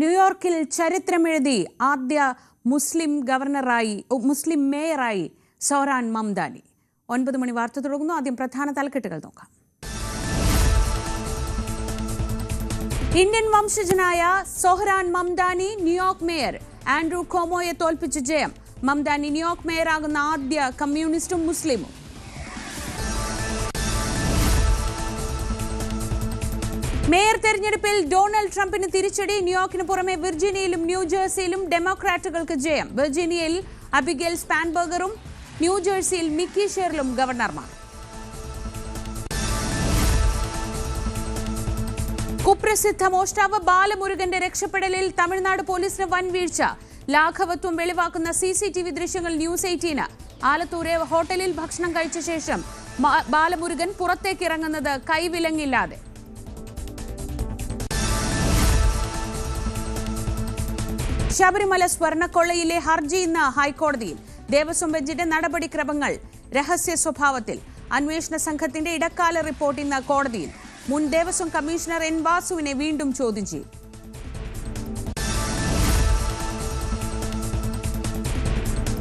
ന്യൂയോർക്കിൽ ചരിത്രമെഴുതി ആദ്യ മുസ്ലിം മേയറായി സോഹ്റാൻ മംദാനി. 9 മണി വാർത്ത തുടങ്ങുന്നു. ആദ്യം പ്രധാന തലക്കെട്ടുകൾ നോക്കാം. ഇന്ത്യൻ വംശജനായ സോഹ്റാൻ മംദാനി ന്യൂയോർക്ക് മേയർ. ആൻഡ്രൂ കോമോയെ തോൽപ്പിച്ച് ജയം. മംദാനി ന്യൂയോർക്ക് മേയറാകുന്ന ആദ്യ കമ്മ്യൂണിസ്റ്റും മുസ്ലിമും. മേയർ തെരഞ്ഞെടുപ്പിൽ ഡൊണാൾഡ് ട്രംപിന് തിരിച്ചടി. ന്യൂയോർക്കിന് പുറമെ വിർജീനിയയിലും ന്യൂജേഴ്സിയിലും ഡെമോക്രാറ്റുകൾക്ക് ജയം. വിർജീനിയയിൽ അബിഗേൽ സ്പാൻബർഗറും ന്യൂജേഴ്സിയിൽ മിക്കി ഷെറിലും ഗവർണർമാർ. കുപ്രസിദ്ധ മോഷ്ടാവ് ബാലമുരുകന്റെ രക്ഷപ്പെടലിൽ തമിഴ്നാട് പോലീസിന് വൻ വീഴ്ച. ലാഘവത്വം വെളിവാക്കുന്ന CCTV ദൃശ്യങ്ങൾ ന്യൂസ് 18. ആലത്തൂരെ ഹോട്ടലിൽ ഭക്ഷണം കഴിച്ച ശേഷം ബാലമുരുകൻ പുറത്തേക്ക് ഇറങ്ങുന്നത് കൈവിലങ്ങില്ലാതെ. ശബരിമല സ്വർണ്ണക്കൊള്ളയിലെ ഹർജി ഇന്ന് ഹൈക്കോടതിയിൽ. ദേവസ്വം ബെഞ്ചിന്റെ നടപടിക്രമങ്ങൾ രഹസ്യ സ്വഭാവത്തിൽ. അന്വേഷണ സംഘത്തിന്റെ ഇടക്കാല റിപ്പോർട്ട് ഇന്ന് കോടതിയിൽ. മുൻ ദേവസ്വം കമ്മീഷണർ N. വാസുവിനെ വീണ്ടും ചോദ്യം ചെയ്യും.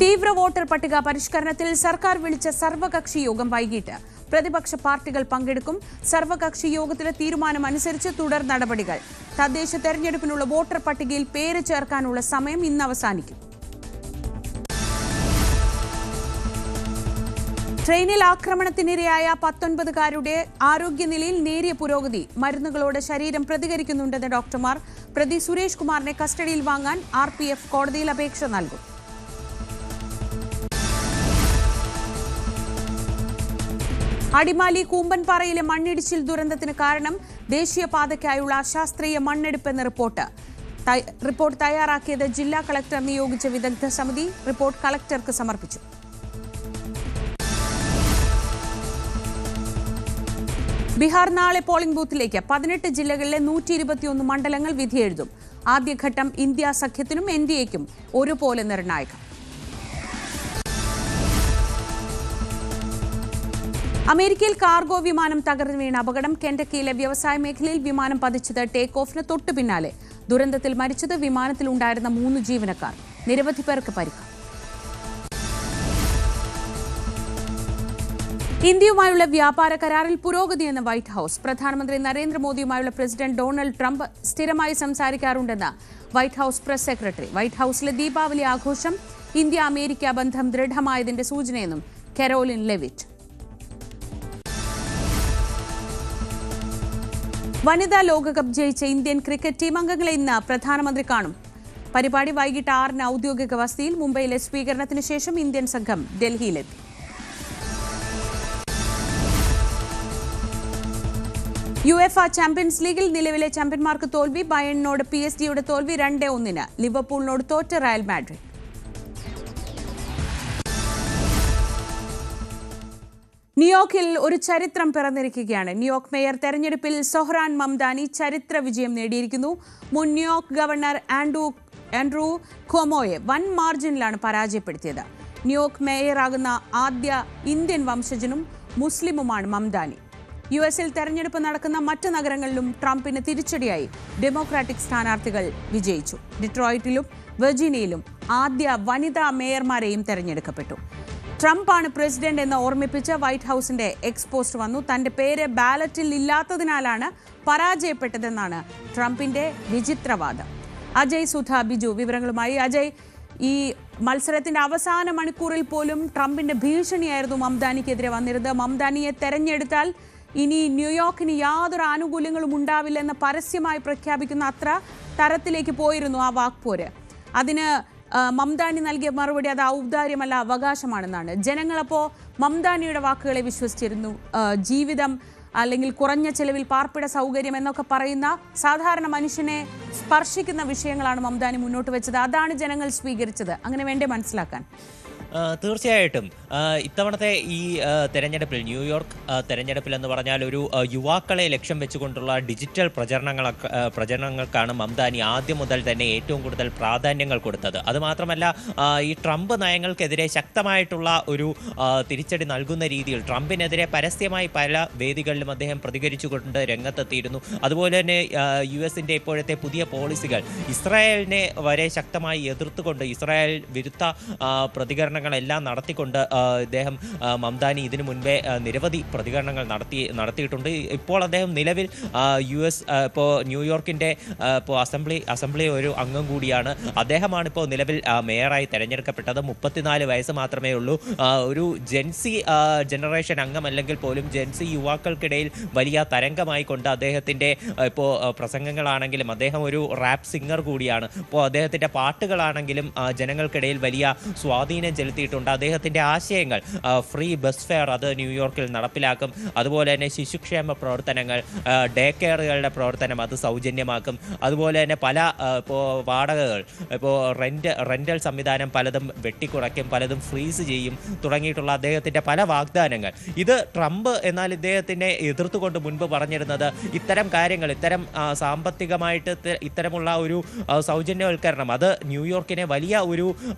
തീവ്ര വോട്ടർ പട്ടിക പരിഷ്കരണത്തിൽ സർക്കാർ വിളിച്ച സർവകക്ഷി യോഗം വൈകിട്ട്. പ്രതിപക്ഷ പാർട്ടികൾ പങ്കെടുക്കും. സർവകക്ഷി യോഗത്തിലെ തീരുമാനമനുസരിച്ച് തുടർ നടപടികൾ. തദ്ദേശ തെരഞ്ഞെടുപ്പിനുള്ള വോട്ടർ പട്ടികയിൽ പേര് ചേർക്കാനുള്ള സമയം ഇന്ന് അവസാനിക്കും. ട്രെയിനിൽ ആക്രമണത്തിനിരയായ 19കാരുടെ ആരോഗ്യനിലയിൽ നേരിയ പുരോഗതി. മരുന്നുകളോട് ശരീരം പ്രതികരിക്കുന്നുണ്ടെന്ന് ഡോക്ടർമാർ. പ്രതി സുരേഷ് കുമാറിനെ കസ്റ്റഡിയിൽ വാങ്ങാൻ RPF കോടതിയിൽ അപേക്ഷ നൽകും. അടിമാലി കൂമ്പൻപാറയിലെ മണ്ണിടിച്ചിൽ ദുരന്തത്തിന് കാരണം ദേശീയപാതയ്ക്കായുള്ള അശാസ്ത്രീയ മണ്ണെടുപ്പെന്ന റിപ്പോർട്ട് തയ്യാറാക്കിയത് ജില്ലാ കളക്ടർ നിയോഗിച്ച വിദഗ്ധ സമിതി. റിപ്പോർട്ട് കളക്ടർക്ക് സമർപ്പിച്ചു. ബീഹാർ നാളെ പോളിംഗ് ബൂത്തിലേക്ക്. 18 ജില്ലകളിലെ 121 മണ്ഡലങ്ങൾ വിധിയെഴുതും. ആദ്യഘട്ടം ഇന്ത്യ സഖ്യത്തിനും NDAയ്ക്കും ഒരുപോലെ നിർണായകം. അമേരിക്കയിൽ കാർഗോ വിമാനം തകർന്നു വീണ അപകടം. കെൻഡക്കിയിലെ വ്യവസായ മേഖലയിൽ വിമാനം പതിച്ചത് ടേക്ക് ഓഫിന് തൊട്ടു പിന്നാലെ. ദുരന്തത്തിൽ മരിച്ചത് വിമാനത്തിലുണ്ടായിരുന്ന 3 ജീവനക്കാർ. നിരവധി പേർക്ക് പരിക്ക്. ഇന്ത്യയുമായുള്ള വ്യാപാര കരാറിൽ പുരോഗതിയെന്ന് വൈറ്റ് ഹൌസ്. പ്രധാനമന്ത്രി നരേന്ദ്രമോദിയുമായുള്ള പ്രസിഡന്റ് ഡൊണാൾഡ് ട്രംപ് സ്ഥിരമായി സംസാരിക്കാറുണ്ടെന്ന് വൈറ്റ് ഹൌസ് പ്രസ് സെക്രട്ടറി. വൈറ്റ് ഹൌസിലെ ദീപാവലി ആഘോഷം ഇന്ത്യ അമേരിക്ക ബന്ധം ദൃഢമായതിന്റെ സൂചനയെന്നും കരോലിൻ ലെവിറ്റ്. വനിതാ ലോകകപ്പ് ജയിച്ച ഇന്ത്യൻ ക്രിക്കറ്റ് ടീം അംഗങ്ങളെ ഇന്ന് പ്രധാനമന്ത്രി കാണും. പരിപാടി വൈകിട്ട് 6-ന് ഔദ്യോഗിക വസതിയിൽ. മുംബൈയിലെ സ്വീകരണത്തിന് ശേഷം ഇന്ത്യൻ സംഘം ഡൽഹിയിലെത്തി. UEFA ചാമ്പ്യൻസ് ലീഗിൽ നിലവിലെ ചാമ്പ്യന്മാർക്ക് തോൽവി. ബയേണിനോട് PSG തോൽവി 2-1. ലിവർപൂളിനോട് തോറ്റ റയൽ മാഡ്രിഡ്. ന്യൂയോർക്കിൽ ഒരു ചരിത്രം പിറന്നിരിക്കുകയാണ്. ന്യൂയോർക്ക് മേയർ തെരഞ്ഞെടുപ്പിൽ സോഹ്റാൻ മംദാനി ചരിത്ര വിജയം നേടിയിരിക്കുന്നു. മുൻ ന്യൂയോർക്ക് ഗവർണർ ആൻഡ്രൂ കോമോയെ വൻ മാർജിനിലാണ് പരാജയപ്പെടുത്തിയത്. ന്യൂയോർക്ക് മേയറാകുന്ന ആദ്യ ഇന്ത്യൻ വംശജനും മുസ്ലിമുമാണ് മംദാനി. US-ൽ തെരഞ്ഞെടുപ്പ് നടക്കുന്ന മറ്റ് നഗരങ്ങളിലും ട്രംപിന് തിരിച്ചടിയായി ഡെമോക്രാറ്റിക് സ്ഥാനാർത്ഥികൾ വിജയിച്ചു. ഡിട്രോയിറ്റിലും വിർജീനിയയിലും ആദ്യ വനിതാ മേയർമാരെയും തെരഞ്ഞെടുക്കപ്പെട്ടു. ട്രംപാണ് പ്രസിഡന്റ് എന്ന് ഓർമ്മിപ്പിച്ച് വൈറ്റ് ഹൌസിന്റെ എക്സ്പോസ്റ്റ് വന്നു. തന്റെ പേര് ബാലറ്റിൽ ഇല്ലാത്തതിനാലാണ് പരാജയപ്പെട്ടതെന്നാണ് ട്രംപിന്റെ വിചിത്രവാദം. അജയ് സുധ ബിജു വിവരങ്ങളുമായി. അജയ്, ഈ മത്സരത്തിന്റെ അവസാന മണിക്കൂറിൽ പോലും ട്രംപിന്റെ ഭീഷണിയായിരുന്നു മംദാനിക്കെതിരെ വന്നിരുന്നത്. മംദാനിയെ തെരഞ്ഞെടുത്താൽ ഇനി ന്യൂയോർക്കിന് യാതൊരു ആനുകൂല്യങ്ങളും ഉണ്ടാവില്ലെന്ന് പരസ്യമായി പ്രഖ്യാപിക്കുന്ന അത്ര തരത്തിലേക്ക് പോയിരുന്നു ആ വാക്പോര്. അതിന് മംദാനി നൽകിയ മറുപടി അത് ഔദാര്യമല്ല, അവകാശമാണെന്നാണ്. ജനങ്ങളപ്പോൾ മംദാനിയുടെ വാക്കുകളെ വിശ്വസിച്ചിരുന്നു. ജീവിതം അല്ലെങ്കിൽ കുറഞ്ഞ ചെലവിൽ പാർപ്പിട സൗകര്യം എന്നൊക്കെ പറയുന്ന സാധാരണ മനുഷ്യനെ സ്പർശിക്കുന്ന വിഷയങ്ങളാണ് മംദാനി മുന്നോട്ട് വെച്ചത്. അതാണ് ജനങ്ങൾ സ്വീകരിച്ചത്. അങ്ങനെ വേണ്ടേ മനസ്സിലാക്കാൻ? തീർച്ചയായിട്ടും ഇത്തവണത്തെ ഈ തെരഞ്ഞെടുപ്പിൽ ന്യൂയോർക്ക് തെരഞ്ഞെടുപ്പിൽ എന്ന് പറഞ്ഞാൽ ഒരു യുവാക്കളെ ലക്ഷ്യം വെച്ചുകൊണ്ടുള്ള ഡിജിറ്റൽ പ്രചരണങ്ങൾക്കാണ് മംദാനി ആദ്യം മുതൽ തന്നെ ഏറ്റവും കൂടുതൽ പ്രാധാന്യങ്ങൾ കൊടുത്തത്. അതുമാത്രമല്ല ഈ ട്രംപ് നയങ്ങൾക്കെതിരെ ശക്തമായിട്ടുള്ള ഒരു തിരിച്ചടി നൽകുന്ന രീതിയിൽ ട്രംപിനെതിരെ പരസ്യമായി പല വേദികളിലും അദ്ദേഹം പ്രതികരിച്ചുകൊണ്ട് രംഗത്തെത്തിയിരുന്നു. അതുപോലെ തന്നെ US-ന്റെ ഇപ്പോഴത്തെ പുതിയ പോളിസികൾ ഇസ്രായേലിനെ വരെ ശക്തമായി എതിർത്തുകൊണ്ട് ഇസ്രായേൽ വിരുദ്ധ പ്രതികരണങ്ങളെല്ലാം നടത്തിക്കൊണ്ട് ഇദ്ദേഹം മംദാനി ഇതിനു മുൻപേ നിരവധി പ്രതികരണങ്ങൾ നടത്തിയിട്ടുണ്ട്. ഇപ്പോൾ അദ്ദേഹം നിലവിൽ US ഇപ്പോൾ ന്യൂയോർക്കിൻ്റെ ഇപ്പോൾ അസംബ്ലി ഒരു അംഗം കൂടിയാണ്. അദ്ദേഹമാണ് ഇപ്പോൾ നിലവിൽ മേയറായി തെരഞ്ഞെടുക്കപ്പെട്ടത്. 34 വയസ്സ് മാത്രമേ ഉള്ളൂ. ഒരു ജെൻസി ജനറേഷൻ അംഗമല്ലെങ്കിൽ പോലും ജെൻസി യുവാക്കൾക്കിടയിൽ വലിയ തരംഗമായി കൊണ്ട് അദ്ദേഹത്തിൻ്റെ ഇപ്പോൾ പ്രസംഗങ്ങളാണെങ്കിലും അദ്ദേഹം ഒരു റാപ്പ് സിംഗർ കൂടിയാണ്. ഇപ്പോൾ അദ്ദേഹത്തിൻ്റെ പാട്ടുകളാണെങ്കിലും ജനങ്ങൾക്കിടയിൽ വലിയ സ്വാധീനം ചെലുത്തിയിട്ടുണ്ട്. അദ്ദേഹത്തിൻ്റെ ആശയങ്ങൾ ഫ്രീ ബസ് ഫെയർ അത് ന്യൂയോർക്കിൽ നടപ്പിലാക്കും. അതുപോലെ തന്നെ ശിശുക്ഷേമ പ്രവർത്തനങ്ങൾ, ഡേ കെയറുകളുടെ പ്രവർത്തനം അത് സൗജന്യമാക്കും. അതുപോലെ തന്നെ പല ഇപ്പോൾ വാടകകൾ ഇപ്പോൾ റെൻ്റൽ സംവിധാനം പലതും വെട്ടിക്കുറയ്ക്കും, പലതും ഫ്രീസ് ചെയ്യും തുടങ്ങിയിട്ടുള്ള അദ്ദേഹത്തിൻ്റെ പല വാഗ്ദാനങ്ങൾ. ഇത് ട്രംപ് എന്നാൽ ഇദ്ദേഹത്തിനെ എതിർത്തുകൊണ്ട് മുൻപ് പറഞ്ഞിരുന്നത് ഇത്തരം കാര്യങ്ങൾ, ഇത്തരം സാമ്പത്തികമായിട്ട് ഇത്തരമുള്ള ഒരു സൗജന്യവൽക്കരണം അത് ന്യൂയോർക്കിനെ വലിയ ഒരു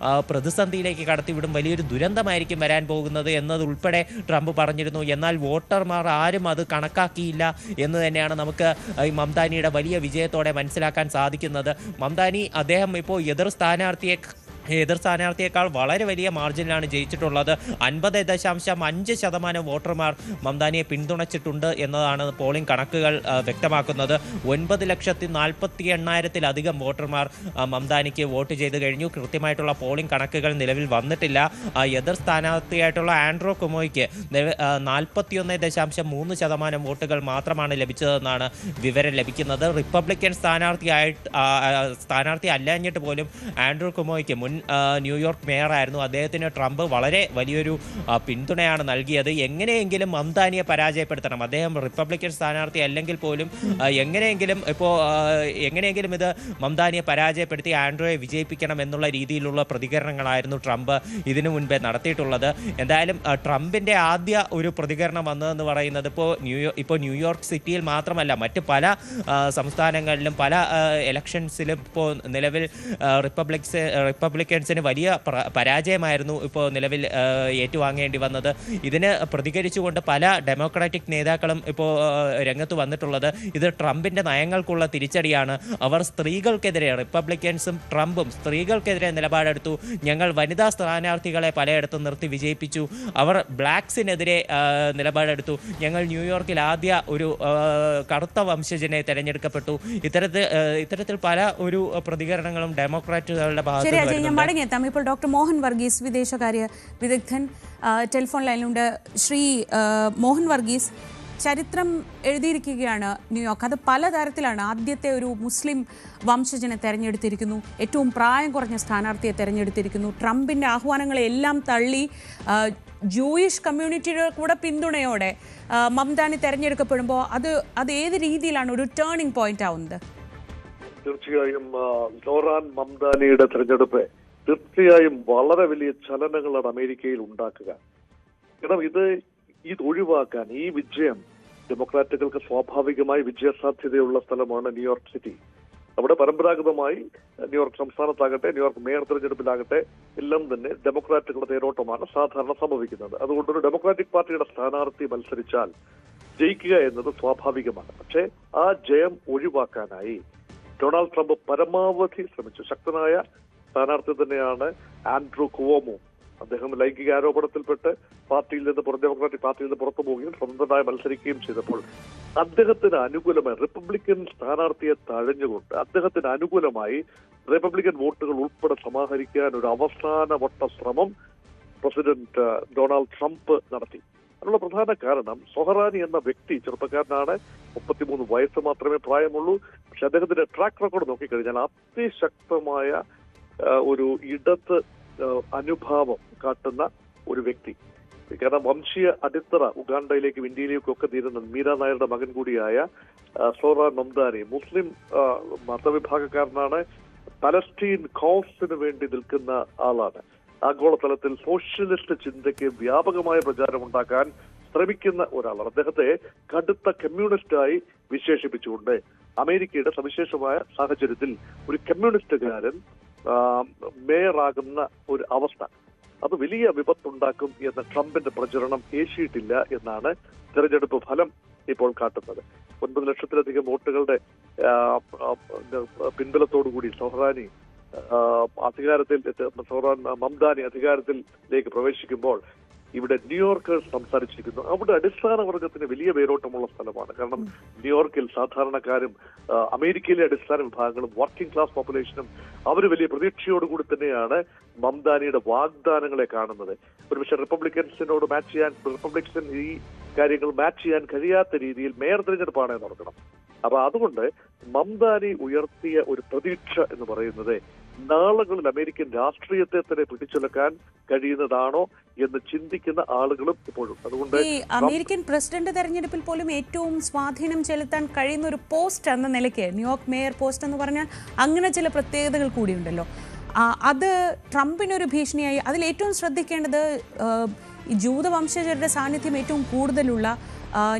പ്രതിസന്ധിയിലേക്ക് കടത്തിവിടും, വലിയൊരു ദുരന്തമായിരിക്കും വരാൻ പോകുന്നത് എന്നതുൾപ്പെടെ ട്രംപ് പറഞ്ഞിരുന്നു. എന്നാൽ വോട്ടർമാർ ആരും അത് കണക്കാക്കിയില്ല എന്ന് തന്നെയാണ് നമുക്ക് ഈ മംദാനിയുടെ വലിയ വിജയത്തോടെ മനസ്സിലാക്കാൻ സാധിക്കുന്നത്. മംദാനി അദ്ദേഹം ഇപ്പോൾ എതിർ സ്ഥാനാർത്ഥിയേക്കാൾ വളരെ വലിയ മാർജിനിലാണ് ജയിച്ചിട്ടുള്ളത്. 50.5% വോട്ടർമാർ മംദാനിയെ പിന്തുണച്ചിട്ടുണ്ട് എന്നതാണ് പോളിംഗ് കണക്കുകൾ വ്യക്തമാക്കുന്നത്. 9,48,000 വോട്ടർമാർ മംദാനിക്ക് വോട്ട് ചെയ്ത് കഴിഞ്ഞു. കൃത്യമായിട്ടുള്ള പോളിംഗ് കണക്കുകൾ നിലവിൽ വന്നിട്ടില്ല. എതിർ സ്ഥാനാർത്ഥിയായിട്ടുള്ള ആൻഡ്രൂ കുമോയ്ക്ക് 41.3% വോട്ടുകൾ മാത്രമാണ് ലഭിച്ചതെന്നാണ് വിവരം ലഭിക്കുന്നത്. റിപ്പബ്ലിക്കൻ സ്ഥാനാർത്ഥി അല്ലാഞ്ഞിട്ട് പോലും ആൻഡ്രൂ കുമോയ്ക്ക് മുൻ ന്യൂയോർക്ക് മേയറായിരുന്നു. അദ്ദേഹത്തിന് ട്രംപ് വളരെ വലിയൊരു പിന്തുണയാണ് നൽകിയത്. എങ്ങനെയെങ്കിലും മംദാനിയെ പരാജയപ്പെടുത്തണം, അദ്ദേഹം റിപ്പബ്ലിക്കൻ സ്ഥാനാർത്ഥി അല്ലെങ്കിൽ പോലും എങ്ങനെയെങ്കിലും ഇത് മംദാനിയെ പരാജയപ്പെടുത്തി ആൻഡ്രോയെ വിജയിപ്പിക്കണം എന്നുള്ള രീതിയിലുള്ള പ്രതികരണങ്ങളായിരുന്നു ട്രംപ് ഇതിനു മുൻപേ നടത്തിയിട്ടുള്ളത്. എന്തായാലും ട്രംപിൻ്റെ ആദ്യ ഒരു പ്രതികരണം വന്നതെന്ന് പറയുന്നത് ഇപ്പോൾ ന്യൂയോർക്ക് സിറ്റിയിൽ മാത്രമല്ല മറ്റ് പല സംസ്ഥാനങ്ങളിലും പല ഇലക്ഷൻസിലും ഇപ്പോൾ നിലവിൽ റിപ്പബ്ലിക്കൻസിന് വലിയ പരാജയമായിരുന്നു ഇപ്പോൾ നിലവിൽ ഏറ്റുവാങ്ങേണ്ടി വന്നത്. ഇതിന് പ്രതികരിച്ചുകൊണ്ട് പല ഡെമോക്രാറ്റിക് നേതാക്കളും ഇപ്പോൾ രംഗത്ത് വന്നിട്ടുള്ളത് ഇത് ട്രംപിൻ്റെ നയങ്ങൾക്കുള്ള തിരിച്ചടിയാണ്. അവർ സ്ത്രീകൾക്കെതിരെ, റിപ്പബ്ലിക്കൻസും ട്രംപും സ്ത്രീകൾക്കെതിരെ നിലപാടെടുത്തു. ഞങ്ങൾ വനിതാ സ്ഥാനാർത്ഥികളെ പലയിടത്തും നിർത്തി വിജയിപ്പിച്ചു. അവർ ബ്ലാക്സിനെതിരെ നിലപാടെടുത്തു. ഞങ്ങൾ ന്യൂയോർക്കിൽ ആദ്യ ഒരു കറുത്ത വംശജനെ തെരഞ്ഞെടുക്കപ്പെട്ടു. ഇത്തരത്തിൽ പല ഒരു പ്രതികരണങ്ങളും ഡെമോക്രാറ്റുകളുടെ ഭാഗത്ത് മടങ്ങിയെത്താം. ഇപ്പോൾ ഡോക്ടർ മോഹൻ വർഗീസ്, വിദേശകാര്യ വിദഗ്ധൻ, ടെലിഫോൺ ലൈനിലുണ്ട്. ശ്രീ മോഹൻ വർഗീസ്, ചരിത്രം എഴുതിയിരിക്കുകയാണ് ന്യൂയോർക്ക്. അത് പലതരത്തിലാണ്. ആദ്യത്തെ ഒരു മുസ്ലിം വംശജനെ തെരഞ്ഞെടുത്തിരിക്കുന്നു, ഏറ്റവും പ്രായം കുറഞ്ഞ സ്ഥാനാർത്ഥിയെ തെരഞ്ഞെടുത്തിരിക്കുന്നു. ട്രംപിൻ്റെ ആഹ്വാനങ്ങളെല്ലാം തള്ളി ജൂയിഷ് കമ്മ്യൂണിറ്റിയുടെ കൂടെ പിന്തുണയോടെ മംദാനി തെരഞ്ഞെടുക്കപ്പെടുമ്പോൾ അത് ഏത് രീതിയിലാണ് ഒരു ടേണിംഗ് പോയിന്റ് ആവുന്നത്? തീർച്ചയായും സോഹ്റാൻ മംദാനിയുടെ തെരഞ്ഞെടുപ്പ് തീർച്ചയായും വളരെ വലിയ ചലനങ്ങളാണ് അമേരിക്കയിൽ ഉണ്ടാക്കുക. കാരണം ഇത് ഒഴിവാക്കാൻ ഈ വിജയം ഡെമോക്രാറ്റുകൾക്ക് സ്വാഭാവികമായി വിജയസാധ്യതയുള്ള സ്ഥലമാണ് ന്യൂയോർക്ക് സിറ്റി. അവിടെ പരമ്പരാഗതമായി ന്യൂയോർക്ക് സംസ്ഥാനത്താകട്ടെ ന്യൂയോർക്ക് മേയർ തെരഞ്ഞെടുപ്പിലാകട്ടെ എല്ലാം തന്നെ ഡെമോക്രാറ്റുകളുടെ തേരോട്ടമാണ് സാധാരണ സംഭവിക്കുന്നത്. അതുകൊണ്ടൊരു ഡെമോക്രാറ്റിക് പാർട്ടിയുടെ സ്ഥാനാർത്ഥി മത്സരിച്ചാൽ ജയിക്കുക എന്നത് സ്വാഭാവികമാണ്. പക്ഷേ ആ ജയം ഒഴിവാക്കാനായി ഡൊണാൾഡ് ട്രംപ് പരമാവധി ശ്രമിച്ചു. ശക്തനായ സ്ഥാനാർത്ഥി തന്നെയാണ് ആൻഡ്രൂ കുവോമോ. അദ്ദേഹം ലൈംഗിക ആരോപണത്തിൽപ്പെട്ട് ഡെമോക്രാറ്റിക് പാർട്ടിയിൽ നിന്ന് പുറത്തു പോവുകയും സ്വതന്ത്രമായി മത്സരിക്കുകയും ചെയ്തപ്പോൾ അദ്ദേഹത്തിന് അനുകൂലമായി റിപ്പബ്ലിക്കൻ സ്ഥാനാർത്ഥിയെ തഴഞ്ഞുകൊണ്ട് അദ്ദേഹത്തിന് അനുകൂലമായി റിപ്പബ്ലിക്കൻ വോട്ടുകൾ ഉൾപ്പെടെ സമാഹരിക്കാൻ ഒരു അവസാനവട്ട ശ്രമം പ്രസിഡന്റ് ഡൊണാൾഡ് ട്രംപ് നടത്തി. അതിനുള്ള പ്രധാന കാരണം സൊഹറാനി എന്ന വ്യക്തി ചെറുപ്പക്കാരനാണ്. 33 വയസ്സ് മാത്രമേ പ്രായമുള്ളൂ. പക്ഷെ അദ്ദേഹത്തിന്റെ ട്രാക്ക് റെക്കോർഡ് നോക്കിക്കഴിഞ്ഞാൽ അതിശക്തമായ ഒരു ഇടത് അനുഭാവം കാട്ടുന്ന ഒരു വ്യക്തി. കാരണം വംശീയ അടിത്തറ ഉഗാണ്ടയിലേക്കും ഇന്ത്യയിലേക്കും ഒക്കെ തീരുന്ന മീര നായരുടെ മകൻ കൂടിയായ സോഹ്റാൻ മംദാനി മുസ്ലിം മതവിഭാഗക്കാരനാണ്. പലസ്തീൻ കോസിന് വേണ്ടി നിൽക്കുന്ന ആളാണ്. ആഗോളതലത്തിൽ സോഷ്യലിസ്റ്റ് ചിന്തയ്ക്ക് വ്യാപകമായ പ്രചാരം ഉണ്ടാക്കാൻ ശ്രമിക്കുന്ന ഒരാളാണ്. അദ്ദേഹത്തെ കടുത്ത കമ്മ്യൂണിസ്റ്റായി വിശേഷിപ്പിച്ചുകൊണ്ട് അമേരിക്കയുടെ സവിശേഷമായ സാഹചര്യത്തിൽ ഒരു കമ്മ്യൂണിസ്റ്റുകാരൻ മേയറാകുന്ന ഒരു അവസ്ഥ, അത് വലിയ വിപത്തുണ്ടാക്കും എന്ന ട്രംപിന്റെ പ്രചരണം ഏശിയിട്ടില്ല എന്നാണ് തെരഞ്ഞെടുപ്പ് ഫലം ഇപ്പോൾ കാട്ടുന്നത്. 9 ലക്ഷത്തിലധികം വോട്ടുകളുടെ പിൻബലത്തോടുകൂടി സോഹ്റാനി മംദാനി അധികാരത്തിലേക്ക് പ്രവേശിക്കുമ്പോൾ ഇവിടെ ന്യൂയോർക്കേഴ്സ് സംസാരിച്ചിരിക്കുന്നു. അവിടെ അടിസ്ഥാന വർഗത്തിന് വലിയ വേരോട്ടമുള്ള സ്ഥലമാണ്. കാരണം ന്യൂയോർക്കിൽ സാധാരണക്കാരും അമേരിക്കയിലെ അടിസ്ഥാന വിഭാഗങ്ങളും വർക്കിംഗ് ക്ലാസ് പോപ്പുലേഷനും അവർ വലിയ പ്രതീക്ഷയോടുകൂടി തന്നെയാണ് മംദാനിയുടെ വാഗ്ദാനങ്ങളെ കാണുന്നത്. ഒരുപക്ഷെ റിപ്പബ്ലിക്കൻസിനോട് മാച്ച് ചെയ്യാൻ, റിപ്പബ്ലിക്കൻസിന് ഈ കാര്യങ്ങൾ മാച്ച് ചെയ്യാൻ കഴിയാത്ത രീതിയിൽ മേയർ തിരഞ്ഞെടുപ്പാണ് നടക്കണം. അപ്പൊ അതുകൊണ്ട് മംദാനി ഉയർത്തിയ ഒരു പ്രതീക്ഷ എന്ന് പറയുന്നത് നാളുകളിൽ അമേരിക്കൻ രാഷ്ട്രീയത്തെ തന്നെ പിടിച്ചെടുക്കാൻ കഴിയുന്നതാണോ എന്ന് ചിന്തിക്കുന്ന ആളുകളും ഇപ്പോഴും. അതുകൊണ്ട് ഈ അമേരിക്കൻ പ്രസിഡന്റ് തെരഞ്ഞെടുപ്പിൽ പോലും ഏറ്റവും സ്വാധീനം ചെലുത്താൻ കഴിയുന്ന ഒരു പോസ്റ്റ് എന്ന നിലയ്ക്ക് ന്യൂയോർക്ക് മേയർ പോസ്റ്റ് എന്ന് പറഞ്ഞാൽ അങ്ങനെ ചില പ്രത്യേകതകൾ കൂടിയുണ്ടല്ലോ. അത് ട്രംപിനൊരു ഭീഷണിയായി. അതിൽ ഏറ്റവും ശ്രദ്ധിക്കേണ്ടത് ഈ ജൂതവംശജരുടെ സാന്നിധ്യം ഏറ്റവും കൂടുതലുള്ള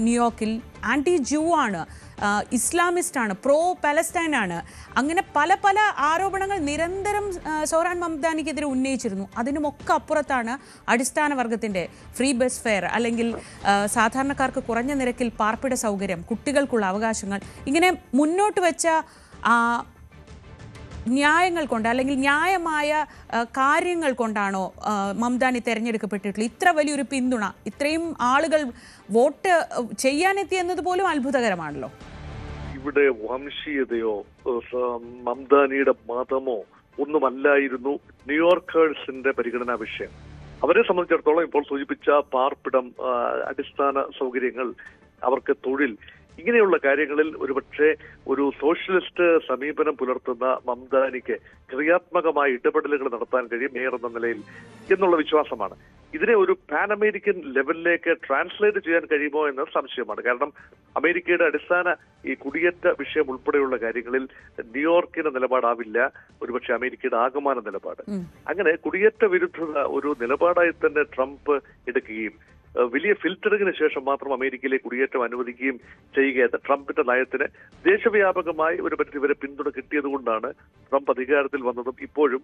ന്യൂയോർക്കിൽ ആൻറ്റി ജൂ ആണ്, ഇസ്ലാമിസ്റ്റ് ആണ്, പ്രോ പാലസ്തൈൻ ആണ്. അങ്ങനെ പല പല ആരോപണങ്ങൾ നിരന്തരം സോഹ്റാൻ മംദാനിക്കെതിരെ ഉന്നയിച്ചിരുന്നു. അതിനുമൊക്കെ അപ്പുറത്താണ് അടിസ്ഥാന വർഗത്തിൻ്റെ ഫ്രീ ബസ് ഫെയർ, അല്ലെങ്കിൽ സാധാരണക്കാർക്ക് കുറഞ്ഞ നിരക്കിൽ പാർപ്പിട സൗകര്യം, കുട്ടികൾക്കുള്ള അവകാശങ്ങൾ, ഇങ്ങനെ മുന്നോട്ട് വെച്ച ന്യായങ്ങൾ കൊണ്ട് അല്ലെങ്കിൽ ന്യായമായ കാര്യങ്ങൾ കൊണ്ടാണോ മംദാനി തെരഞ്ഞെടുക്കപ്പെട്ടിട്ടുള്ളത്? ഇത്ര വലിയൊരു പിന്തുണ, ഇത്രയും ആളുകൾ വോട്ട് ചെയ്യാനെത്തി എന്നത് പോലും അത്ഭുതകരമാണല്ലോ. ഇവിടെ വംശീയതയോ മംദാനിയുടെ മതമോ ഒന്നുമല്ലായിരുന്നു ന്യൂയോർക്കേഴ്സിന്റെ പരിഗണനാ വിഷയം. അവരെ സംബന്ധിച്ചിടത്തോളം ഇപ്പോൾ സൂചിപ്പിച്ച പാർപ്പിടം, അടിസ്ഥാന സൗകര്യങ്ങൾ, അവർക്ക് തൊഴിൽ, ഇങ്ങനെയുള്ള കാര്യങ്ങളിൽ ഒരുപക്ഷെ ഒരു സോഷ്യലിസ്റ്റ് സമീപനം പുലർത്തുന്ന മംദാനിക്ക് ക്രിയാത്മകമായ ഇടപെടലുകൾ നടത്താൻ കഴിയും മേയർ എന്ന നിലയിൽ എന്നുള്ള വിശ്വാസമാണ്. ഇതിനെ ഒരു പാൻ അമേരിക്കൻ ലെവലിലേക്ക് ട്രാൻസ്ലേറ്റ് ചെയ്യാൻ കഴിയുമോ എന്ന സംശയമാണ്. കാരണം അമേരിക്കയുടെ അടിസ്ഥാന ഈ കുടിയേറ്റ വിഷയം ഉൾപ്പെടെയുള്ള കാര്യങ്ങളിൽ ന്യൂയോർക്കിന്റെ നിലപാടാവില്ല ഒരുപക്ഷെ അമേരിക്കയുടെ ആകമാന നിലപാട്. അങ്ങനെ കുടിയേറ്റ വിരുദ്ധത ഒരു നിലപാടായി തന്നെ ട്രംപ് എടുക്കുകയും വലിയ ഫിൽറ്ററിങ്ങിന് ശേഷം മാത്രം അമേരിക്കയിലെ കുടിയേറ്റം അനുവദിക്കുകയും ചെയ്യുക ട്രംപിന്റെ നയത്തിന് ദേശവ്യാപകമായി ഒരു പരിധിവരെ പിന്തുണ കിട്ടിയതുകൊണ്ടാണ് ട്രംപ് അധികാരത്തിൽ വന്നതും ഇപ്പോഴും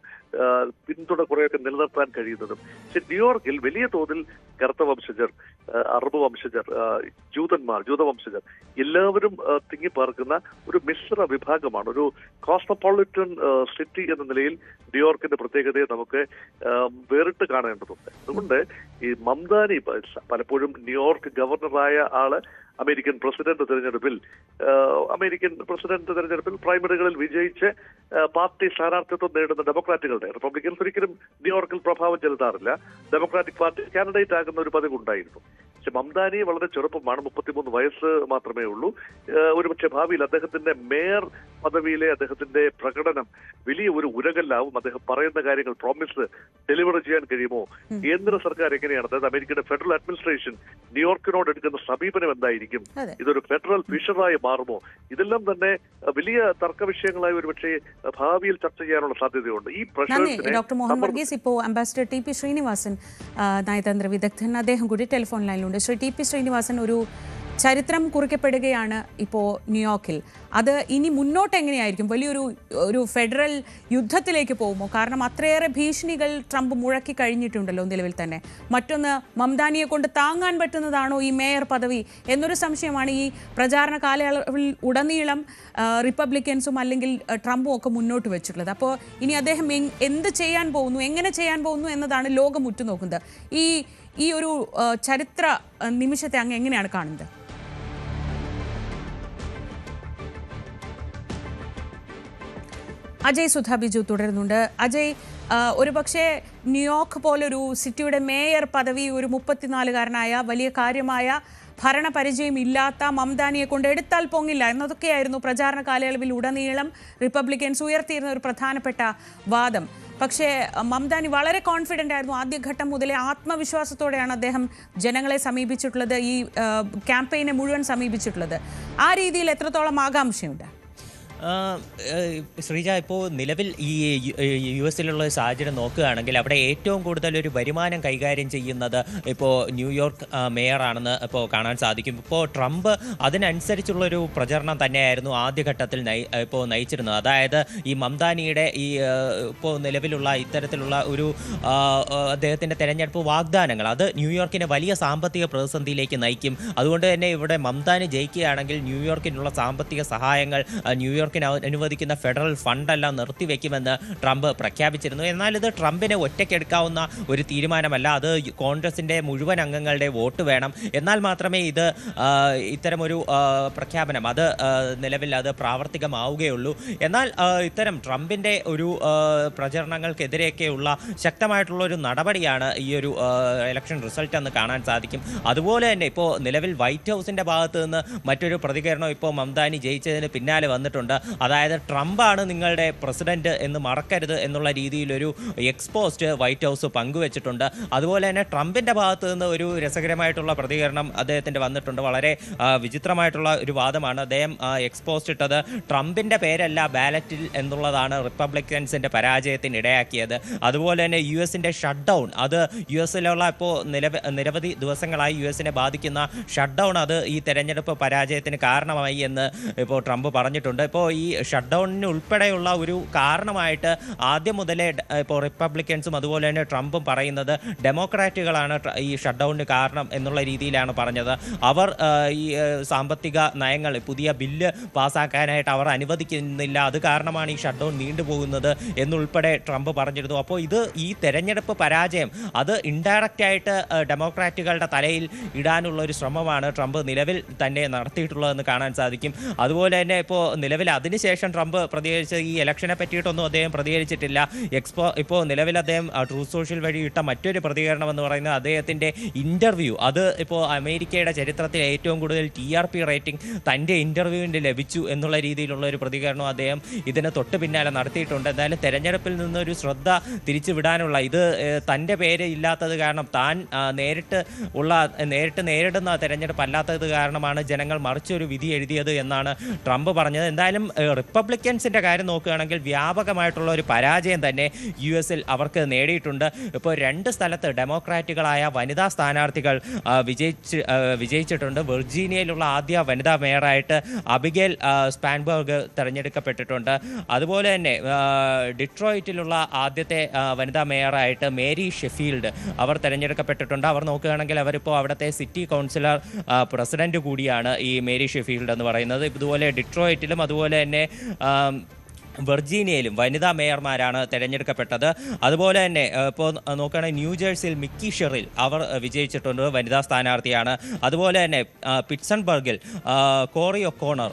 പിന്തുണ കുറെയൊക്കെ നിലനിർത്താൻ കഴിയുന്നതും. പക്ഷെ ന്യൂയോർക്കിൽ വലിയ തോതിൽ കറുത്ത വംശജർ, അറബ് വംശജർ, ജൂതവംശജർ എല്ലാവരും തിങ്ങിപ്പാർക്കുന്ന ഒരു മിശ്ര വിഭാഗമാണ്. ഒരു കോസ്മോപൊളിറ്റൻ സിറ്റി എന്ന നിലയിൽ ന്യൂയോർക്കിന്റെ പ്രത്യേകതയെ നമുക്ക് വേറിട്ട് കാണേണ്ടതുണ്ട്. അതുകൊണ്ട് ഈ മംദാനി പലപ്പോഴും ന്യൂയോർക്ക് ഗവർണറായ ആള് അമേരിക്കൻ പ്രസിഡന്റ് തെരഞ്ഞെടുപ്പിൽ പ്രൈമറികളിൽ വിജയിച്ച് പാർട്ടി സ്ഥാനാർത്ഥിത്വം നേടുന്ന ഡെമോക്രാറ്റുകളുടെ, റിപ്പബ്ലിക്കൻസ് ഒരിക്കലും ന്യൂയോർക്കിൽ പ്രഭാവം ചെലുത്താറില്ല, ഡെമോക്രാറ്റിക് പാർട്ടി കാൻഡിഡേറ്റ് ആകുന്ന ഒരു പതിവുണ്ടായിരുന്നു. പക്ഷെ മംദാനി വളരെ ചെറുപ്പമാണ്, 33 വയസ്സ് മാത്രമേ ഉള്ളൂ. ഒരുപക്ഷെ ഭാവിയിൽ അദ്ദേഹത്തിന്റെ മേയർ പദവിയിലെ അദ്ദേഹത്തിന്റെ പ്രകടനം വലിയ ഒരു ഉരകല്ലാവും. അദ്ദേഹം പറയുന്ന കാര്യങ്ങൾ പ്രോമിസ് ഡെലിവർ ചെയ്യാൻ കഴിയുമോ? കേന്ദ്ര സർക്കാർ എങ്ങനെയാണ്, അതായത് അമേരിക്കയുടെ ഫെഡറൽ അഡ്മിനിസ്ട്രേഷൻ ന്യൂയോർക്കിനോട് എടുക്കുന്ന സമീപനം എന്തായിരിക്കും? ഇതൊരു ഫെഡറൽ ഫിഷറായി മാറുമോ? ഇതെല്ലാം തന്നെ വലിയ തർക്ക വിഷയങ്ങളായി ഒരുപക്ഷെ ഭാവിയിൽ ചർച്ച ചെയ്യാനുള്ള സാധ്യതയുണ്ട്. ഈ പ്രശ്നത്തിന് ഡോക്ടർ മോഹൻ വർഗീസ്, ഇപ്പോൾ അംബാസിഡർ ടി പി ശ്രീനിവാസൻ, നയതന്ത്ര വിദഗ്ധൻ, അദ്ദേഹം കൂടി ടെലിഫോൺ ലൈനിലുണ്ട്. ശ്രീ ടി പി ശ്രീനിവാസൻ, ഒരു ചരിത്രം കുറിക്കപ്പെടുകയാണ് ഇപ്പോൾ ന്യൂയോർക്കിൽ. അത് ഇനി മുന്നോട്ട് എങ്ങനെയായിരിക്കും? വലിയൊരു ഫെഡറൽ യുദ്ധത്തിലേക്ക് പോകുമോ? കാരണം അത്രയേറെ ഭീഷണികൾ ട്രംപ് മുഴക്കി കഴിഞ്ഞിട്ടുണ്ടല്ലോ നിലവിൽ തന്നെ. മറ്റൊന്ന്, മംദാനിയെ കൊണ്ട് താങ്ങാൻ പറ്റുന്നതാണോ ഈ മേയർ പദവി എന്നൊരു സംശയമാണ് ഈ പ്രചാരണ കാലയളവിൽ ഉടനീളം റിപ്പബ്ലിക്കൻസും അല്ലെങ്കിൽ ട്രംപും ഒക്കെ മുന്നോട്ട് വെച്ചിട്ടുള്ളത്. അപ്പോൾ ഇനി അദ്ദേഹം എന്ത് ചെയ്യാൻ പോകുന്നു, എങ്ങനെ ചെയ്യാൻ പോകുന്നു എന്നതാണ് ലോകം ഉറ്റുനോക്കുന്നത്. ഈ ഒരു ചരിത്ര നിമിഷത്തെ അങ്ങ് എങ്ങനെയാണ് കാണുന്നത്? അജയ് സുധ ബിജു തുടരുന്നുണ്ട്. അജയ്, ഒരുപക്ഷെ ന്യൂയോർക്ക് പോലൊരു സിറ്റിയുടെ മേയർ പദവി ഒരു 34-കാരനായ വലിയ കാര്യമായ ഭരണപരിചയം ഇല്ലാത്ത മംദാനിയെ കൊണ്ട് എടുത്താൽ പൊങ്ങില്ല എന്നതൊക്കെയായിരുന്നു പ്രചാരണ കാലയളവിൽ ഉടനീളം റിപ്പബ്ലിക്കൻസ് ഉയർത്തിയിരുന്ന ഒരു പ്രധാനപ്പെട്ട വാദം. പക്ഷേ മംദാനി വളരെ കോൺഫിഡൻ്റ് ആയിരുന്നു. ആദ്യഘട്ടം മുതലേ ആത്മവിശ്വാസത്തോടെയാണ് അദ്ദേഹം ജനങ്ങളെ സമീപിച്ചിട്ടുള്ളത്, ഈ ക്യാമ്പയിനെ മുഴുവൻ സമീപിച്ചിട്ടുള്ളത്. ആ രീതിയിൽ എത്രത്തോളം ആകാംക്ഷയുണ്ട്? ശ്രീജ, ഇപ്പോൾ നിലവിൽ ഈ യു എസിലുള്ള സാഹചര്യം നോക്കുകയാണെങ്കിൽ അവിടെ ഏറ്റവും കൂടുതൽ ഒരു വരുമാനം കൈകാര്യം ചെയ്യുന്നത് ഇപ്പോൾ ന്യൂയോർക്ക് മേയറാണെന്ന് ഇപ്പോൾ കാണാൻ സാധിക്കും. ഇപ്പോൾ ട്രംപ് അതിനനുസരിച്ചുള്ളൊരു പ്രചരണം തന്നെയായിരുന്നു ആദ്യഘട്ടത്തിൽ ഇപ്പോൾ നയിച്ചിരുന്നത്. അതായത് ഈ മംദാനിയുടെ ഈ ഇപ്പോൾ നിലവിലുള്ള ഇത്തരത്തിലുള്ള ഒരു അദ്ദേഹത്തിൻ്റെ തെരഞ്ഞെടുപ്പ് വാഗ്ദാനങ്ങൾ അത് ന്യൂയോർക്കിനെ വലിയ സാമ്പത്തിക പ്രതിസന്ധിയിലേക്ക് നയിക്കും. അതുകൊണ്ട് തന്നെ ഇവിടെ മംദാനി ജയിക്കുകയാണെങ്കിൽ ന്യൂയോർക്കിനുള്ള സാമ്പത്തിക സഹായങ്ങൾ ന്യൂയോർക്കിന് അനുവദിക്കുന്ന ഫെഡറൽ ഫണ്ടെല്ലാം നിർത്തിവെക്കുമെന്ന് ട്രംപ് പ്രഖ്യാപിച്ചിരുന്നു. എന്നാൽ ഇത് ട്രംപിന് ഒറ്റയ്ക്കെടുക്കാവുന്ന ഒരു തീരുമാനമല്ല. അത് കോൺഗ്രസിൻ്റെ മുഴുവൻ അംഗങ്ങളുടെ വോട്ട് വേണം. എന്നാൽ മാത്രമേ ഇത് ഇത്തരമൊരു പ്രഖ്യാപനം അത് നിലവിൽ അത് പ്രാവർത്തികമാവുകയുള്ളൂ. എന്നാൽ ഇത്തരം ട്രംപിൻ്റെ ഒരു പ്രചരണങ്ങൾക്കെതിരെയൊക്കെയുള്ള ശക്തമായിട്ടുള്ള ഒരു നടപടിയാണ് ഈ ഒരു ഇലക്ഷൻ റിസൾട്ട് എന്ന് കാണാൻ സാധിക്കും. അതുപോലെ തന്നെ ഇപ്പോൾ നിലവിൽ വൈറ്റ് ഹൗസിൻ്റെ ഭാഗത്ത് നിന്ന് മറ്റൊരു പ്രതികരണം ഇപ്പോൾ മംദാനി ജയിച്ചതിന് പിന്നാലെ വന്നിട്ടുണ്ട്. അതായത് ട്രംപാണ് നിങ്ങളുടെ പ്രസിഡന്റ് എന്ന് മറക്കരുത് എന്നുള്ള രീതിയിലൊരു എക്സ്പോസ്റ്റ് വൈറ്റ് ഹൗസ് പങ്കുവച്ചിട്ടുണ്ട്. അതുപോലെ തന്നെ ട്രംപിൻ്റെ ഭാഗത്ത് നിന്ന് ഒരു രസകരമായിട്ടുള്ള പ്രതികരണം അദ്ദേഹത്തിൻ്റെ വന്നിട്ടുണ്ട്. വളരെ വിചിത്രമായിട്ടുള്ള ഒരു വാദമാണ്. അദ്ദേഹം എക്സ്പോസ്റ്റ് ഇട്ടത് ട്രംപിൻ്റെ പേരല്ല ബാലറ്റിൽ എന്നുള്ളതാണ് റിപ്പബ്ലിക്കൻസിൻ്റെ പരാജയത്തിന് ഇടയാക്കിയത്. അതുപോലെ തന്നെ യു എസിൻ്റെ ഷട്ട് ഡൗൺ അത് യു എസിലുള്ള ഇപ്പോൾ നിരവധി ദിവസങ്ങളായി യു എസിനെ ബാധിക്കുന്ന ഷട്ട് ഡൗൺ അത് ഈ തെരഞ്ഞെടുപ്പ് പരാജയത്തിന് കാരണമായി എന്ന് ഇപ്പോൾ ട്രംപ് പറഞ്ഞിട്ടുണ്ട്. ഇപ്പോൾ ഈ ഷട്ട് ഡൗണിന് ഉൾപ്പെടെയുള്ള ഒരു കാരണമായിട്ട് ആദ്യം മുതലേ ഇപ്പോൾ റിപ്പബ്ലിക്കൻസും അതുപോലെ തന്നെ ട്രംപും പറയുന്നത് ഡെമോക്രാറ്റുകളാണ് ഈ ഷട്ട് ഡൗണിന് കാരണം എന്നുള്ള രീതിയിലാണ് പറഞ്ഞത്. അവർ ഈ സാമ്പത്തിക നയങ്ങൾ പുതിയ ബില്ല് പാസ്സാക്കാനായിട്ട് അവർ അനുവദിക്കുന്നില്ല, അത് കാരണമാണ് ഈ ഷട്ട് ഡൗൺ നീണ്ടുപോകുന്നത് എന്നുൾപ്പെടെ ട്രംപ് പറഞ്ഞിരുന്നു. അപ്പോൾ ഇത് ഈ തെരഞ്ഞെടുപ്പ് പരാജയം അത് ഇൻഡയറക്റ്റ് ആയിട്ട് ഡെമോക്രാറ്റുകളുടെ തലയിൽ ഇടാനുള്ള ഒരു ശ്രമമാണ് ട്രംപ് നിലവിൽ തന്നെ നടത്തിയിട്ടുള്ളതെന്ന് കാണാൻ സാധിക്കും. അതുപോലെ തന്നെ ഇപ്പോൾ നിലവിൽ അതിനുശേഷം ട്രംപ് പ്രതികരിച്ച ഈ ഇലക്ഷനെ പറ്റിയിട്ടൊന്നും അദ്ദേഹം പ്രതികരിച്ചിട്ടില്ല. ഇപ്പോൾ നിലവിൽ അദ്ദേഹം ട്രൂത്ത് സോഷ്യൽ വഴി ഇട്ട മറ്റൊരു പ്രതികരണം എന്ന് പറയുന്നത് അദ്ദേഹത്തിൻ്റെ ഇൻ്റർവ്യൂ അത് ഇപ്പോൾ അമേരിക്കയുടെ ചരിത്രത്തിൽ ഏറ്റവും കൂടുതൽ TRP റേറ്റിംഗ് തൻ്റെ ഇൻ്റർവ്യൂവിൻ്റെ ലഭിച്ചു എന്നുള്ള രീതിയിലുള്ള ഒരു പ്രതികരണം അദ്ദേഹം ഇതിന് തൊട്ട് പിന്നാലെ നടത്തിയിട്ടുണ്ട്. എന്തായാലും തെരഞ്ഞെടുപ്പിൽ നിന്നൊരു ശ്രദ്ധ തിരിച്ചുവിടാനുള്ള ഇത് തൻ്റെ പേര് ഇല്ലാത്തത് കാരണം താൻ നേരിട്ട് നേരിടുന്ന തെരഞ്ഞെടുപ്പ് അല്ലാത്തത് കാരണമാണ് ജനങ്ങൾ മറിച്ചൊരു വിധി എഴുതിയത് എന്നാണ് ട്രംപ് പറഞ്ഞത്. എന്തായാലും റിപ്പബ്ലിക്കൻസിൻ്റെ കാര്യം നോക്കുകയാണെങ്കിൽ വ്യാപകമായിട്ടുള്ള ഒരു പരാജയം തന്നെ യു എസിൽ അവർക്ക് നേടിയിട്ടുണ്ട്. ഇപ്പോൾ 2 സ്ഥലത്ത് ഡെമോക്രാറ്റുകളായ വനിതാ സ്ഥാനാർത്ഥികൾ വിജയിച്ചിട്ടുണ്ട്. വെർജീനിയയിലുള്ള ആദ്യ വനിതാ മേയറായിട്ട് അബിഗേൽ സ്പാൻബർഗ് തിരഞ്ഞെടുക്കപ്പെട്ടിട്ടുണ്ട്. അതുപോലെ തന്നെ ഡിട്രോയിറ്റിലുള്ള ആദ്യത്തെ വനിതാ മേയറായിട്ട് മേരി ഷെഫീൽഡ് അവർ തിരഞ്ഞെടുക്കപ്പെട്ടിട്ടുണ്ട്. അവർ നോക്കുകയാണെങ്കിൽ അവരിപ്പോൾ അവിടുത്തെ സിറ്റി കൗൺസിലർ പ്രസിഡന്റ് കൂടിയാണ് ഈ മേരി ഷെഫീൽഡ് എന്ന് പറയുന്നത്. ഇതുപോലെ ഡിട്രോയിറ്റിലും അതുപോലെ തന്നെ വെർജീനിയയിലും വനിതാ മേയർമാരാണ് തിരഞ്ഞെടുക്കപ്പെട്ടത്. അതുപോലെ തന്നെ ഇപ്പോൾ നോക്കുകയാണെങ്കിൽ ന്യൂജേഴ്സിയിൽ മിക്കി ഷെറിൽ അവർ വിജയിച്ചിട്ടുണ്ട്, വനിതാ സ്ഥാനാർത്ഥിയാണ്. അതുപോലെ തന്നെ പിറ്റ്സൺബർഗിൽ കോറി ഒക്കോണർ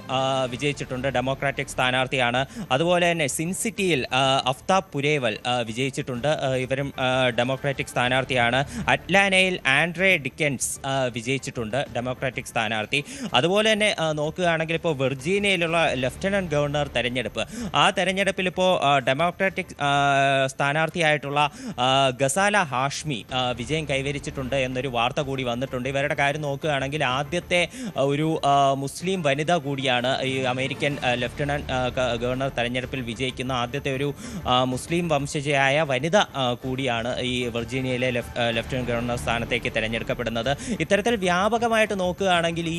വിജയിച്ചിട്ടുണ്ട്, ഡെമോക്രാറ്റിക് സ്ഥാനാർത്ഥിയാണ്. അതുപോലെ തന്നെ സിൻസിറ്റിയിൽ അഫ്താബ് പുരേവൽ വിജയിച്ചിട്ടുണ്ട്, ഇവരും ഡെമോക്രാറ്റിക് സ്ഥാനാർത്ഥിയാണ്. അറ്റ്ലാന്റയിൽ ആൻഡ്രേ ഡിക്കൻസ് വിജയിച്ചിട്ടുണ്ട്, ഡെമോക്രാറ്റിക് സ്ഥാനാർത്ഥി. അതുപോലെ തന്നെ നോക്കുകയാണെങ്കിൽ ഇപ്പോൾ വെർജീനിയയിലുള്ള ലഫ്റ്റനന്റ് ഗവർണർ തെരഞ്ഞെടുപ്പ് ആ തെരഞ്ഞെടുപ്പിൽ ഇപ്പോൾ ഡെമോക്രാറ്റിക് സ്ഥാനാർത്ഥിയായിട്ടുള്ള ഗസാല ഹാഷ്മി വിജയം കൈവരിച്ചിട്ടുണ്ട് എന്നൊരു വാർത്ത കൂടി വന്നിട്ടുണ്ട്. ഇവരുടെ കാര്യം നോക്കുകയാണെങ്കിൽ ആദ്യത്തെ ഒരു മുസ്ലിം വനിത കൂടിയാണ് ഈ അമേരിക്കൻ ലഫ്റ്റനന്റ് ഗവർണർ തെരഞ്ഞെടുപ്പിൽ വിജയിക്കുന്ന ആദ്യത്തെ ഒരു മുസ്ലിം വംശജയായ വനിത കൂടിയാണ് ഈ വെർജീനിയയിലെ ലഫ്റ്റനന്റ് ഗവർണർ സ്ഥാനത്തേക്ക് തിരഞ്ഞെടുക്കപ്പെടുന്നത്. ഇത്തരത്തിൽ വ്യാപകമായിട്ട് നോക്കുകയാണെങ്കിൽ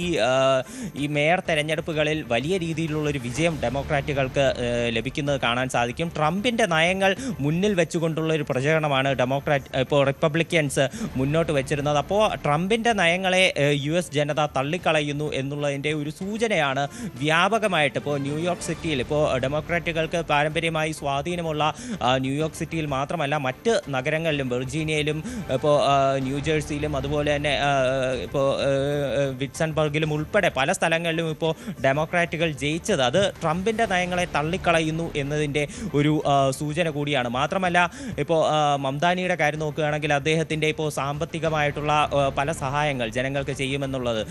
ഈ മേയർ തെരഞ്ഞെടുപ്പുകളിൽ വലിയ രീതിയിലുള്ളൊരു വിജയം ഡെമോക്രാറ്റുകൾക്ക് ലഭിക്കുന്നത് കാണാൻ സാധിക്കും. ട്രംപിൻ്റെ നയങ്ങൾ മുന്നിൽ വെച്ചുകൊണ്ടുള്ള ഒരു പ്രചരണമാണ് ഇപ്പോൾ റിപ്പബ്ലിക്കൻസ് മുന്നോട്ട് വെച്ചിരുന്നത്. അപ്പോൾ ട്രംപിൻ്റെ നയങ്ങളെ US ജനത തള്ളിക്കളയുന്നു എന്നുള്ളതിൻ്റെ ഒരു സൂചനയാണ് വ്യാപകമായിട്ട് ഇപ്പോൾ ന്യൂയോർക്ക് സിറ്റിയിൽ ഇപ്പോൾ ഡെമോക്രാറ്റുകൾക്ക് പാരമ്പര്യമായി സ്വാധീനമുള്ള ന്യൂയോർക്ക് സിറ്റിയിൽ മാത്രമല്ല മറ്റ് നഗരങ്ങളിലും വെർജീനിയയിലും ഇപ്പോൾ ന്യൂജേഴ്സിയിലും അതുപോലെ തന്നെ ഇപ്പോൾ വിറ്റ്സൺബർഗിലും ഉൾപ്പെടെ പല സ്ഥലങ്ങളിലും ഇപ്പോൾ ഡെമോക്രാറ്റുകൾ ജയിച്ചത് അത് ട്രംപിൻ്റെ നയങ്ങളെ തള്ളിക്കളയുന്നു ചെയ്യുന്നു എന്നതിൻ്റെ ഒരു സൂചന കൂടിയാണ്. മാത്രമല്ല ഇപ്പോൾ മംദാനിയുടെ കാര്യം നോക്കുകയാണെങ്കിൽ അദ്ദേഹത്തിൻ്റെ ഇപ്പോൾ സാമ്പത്തികമായിട്ടുള്ള പല സഹായങ്ങൾ ജനങ്ങൾക്ക് ചെയ്യുമെന്നുള്ളത്,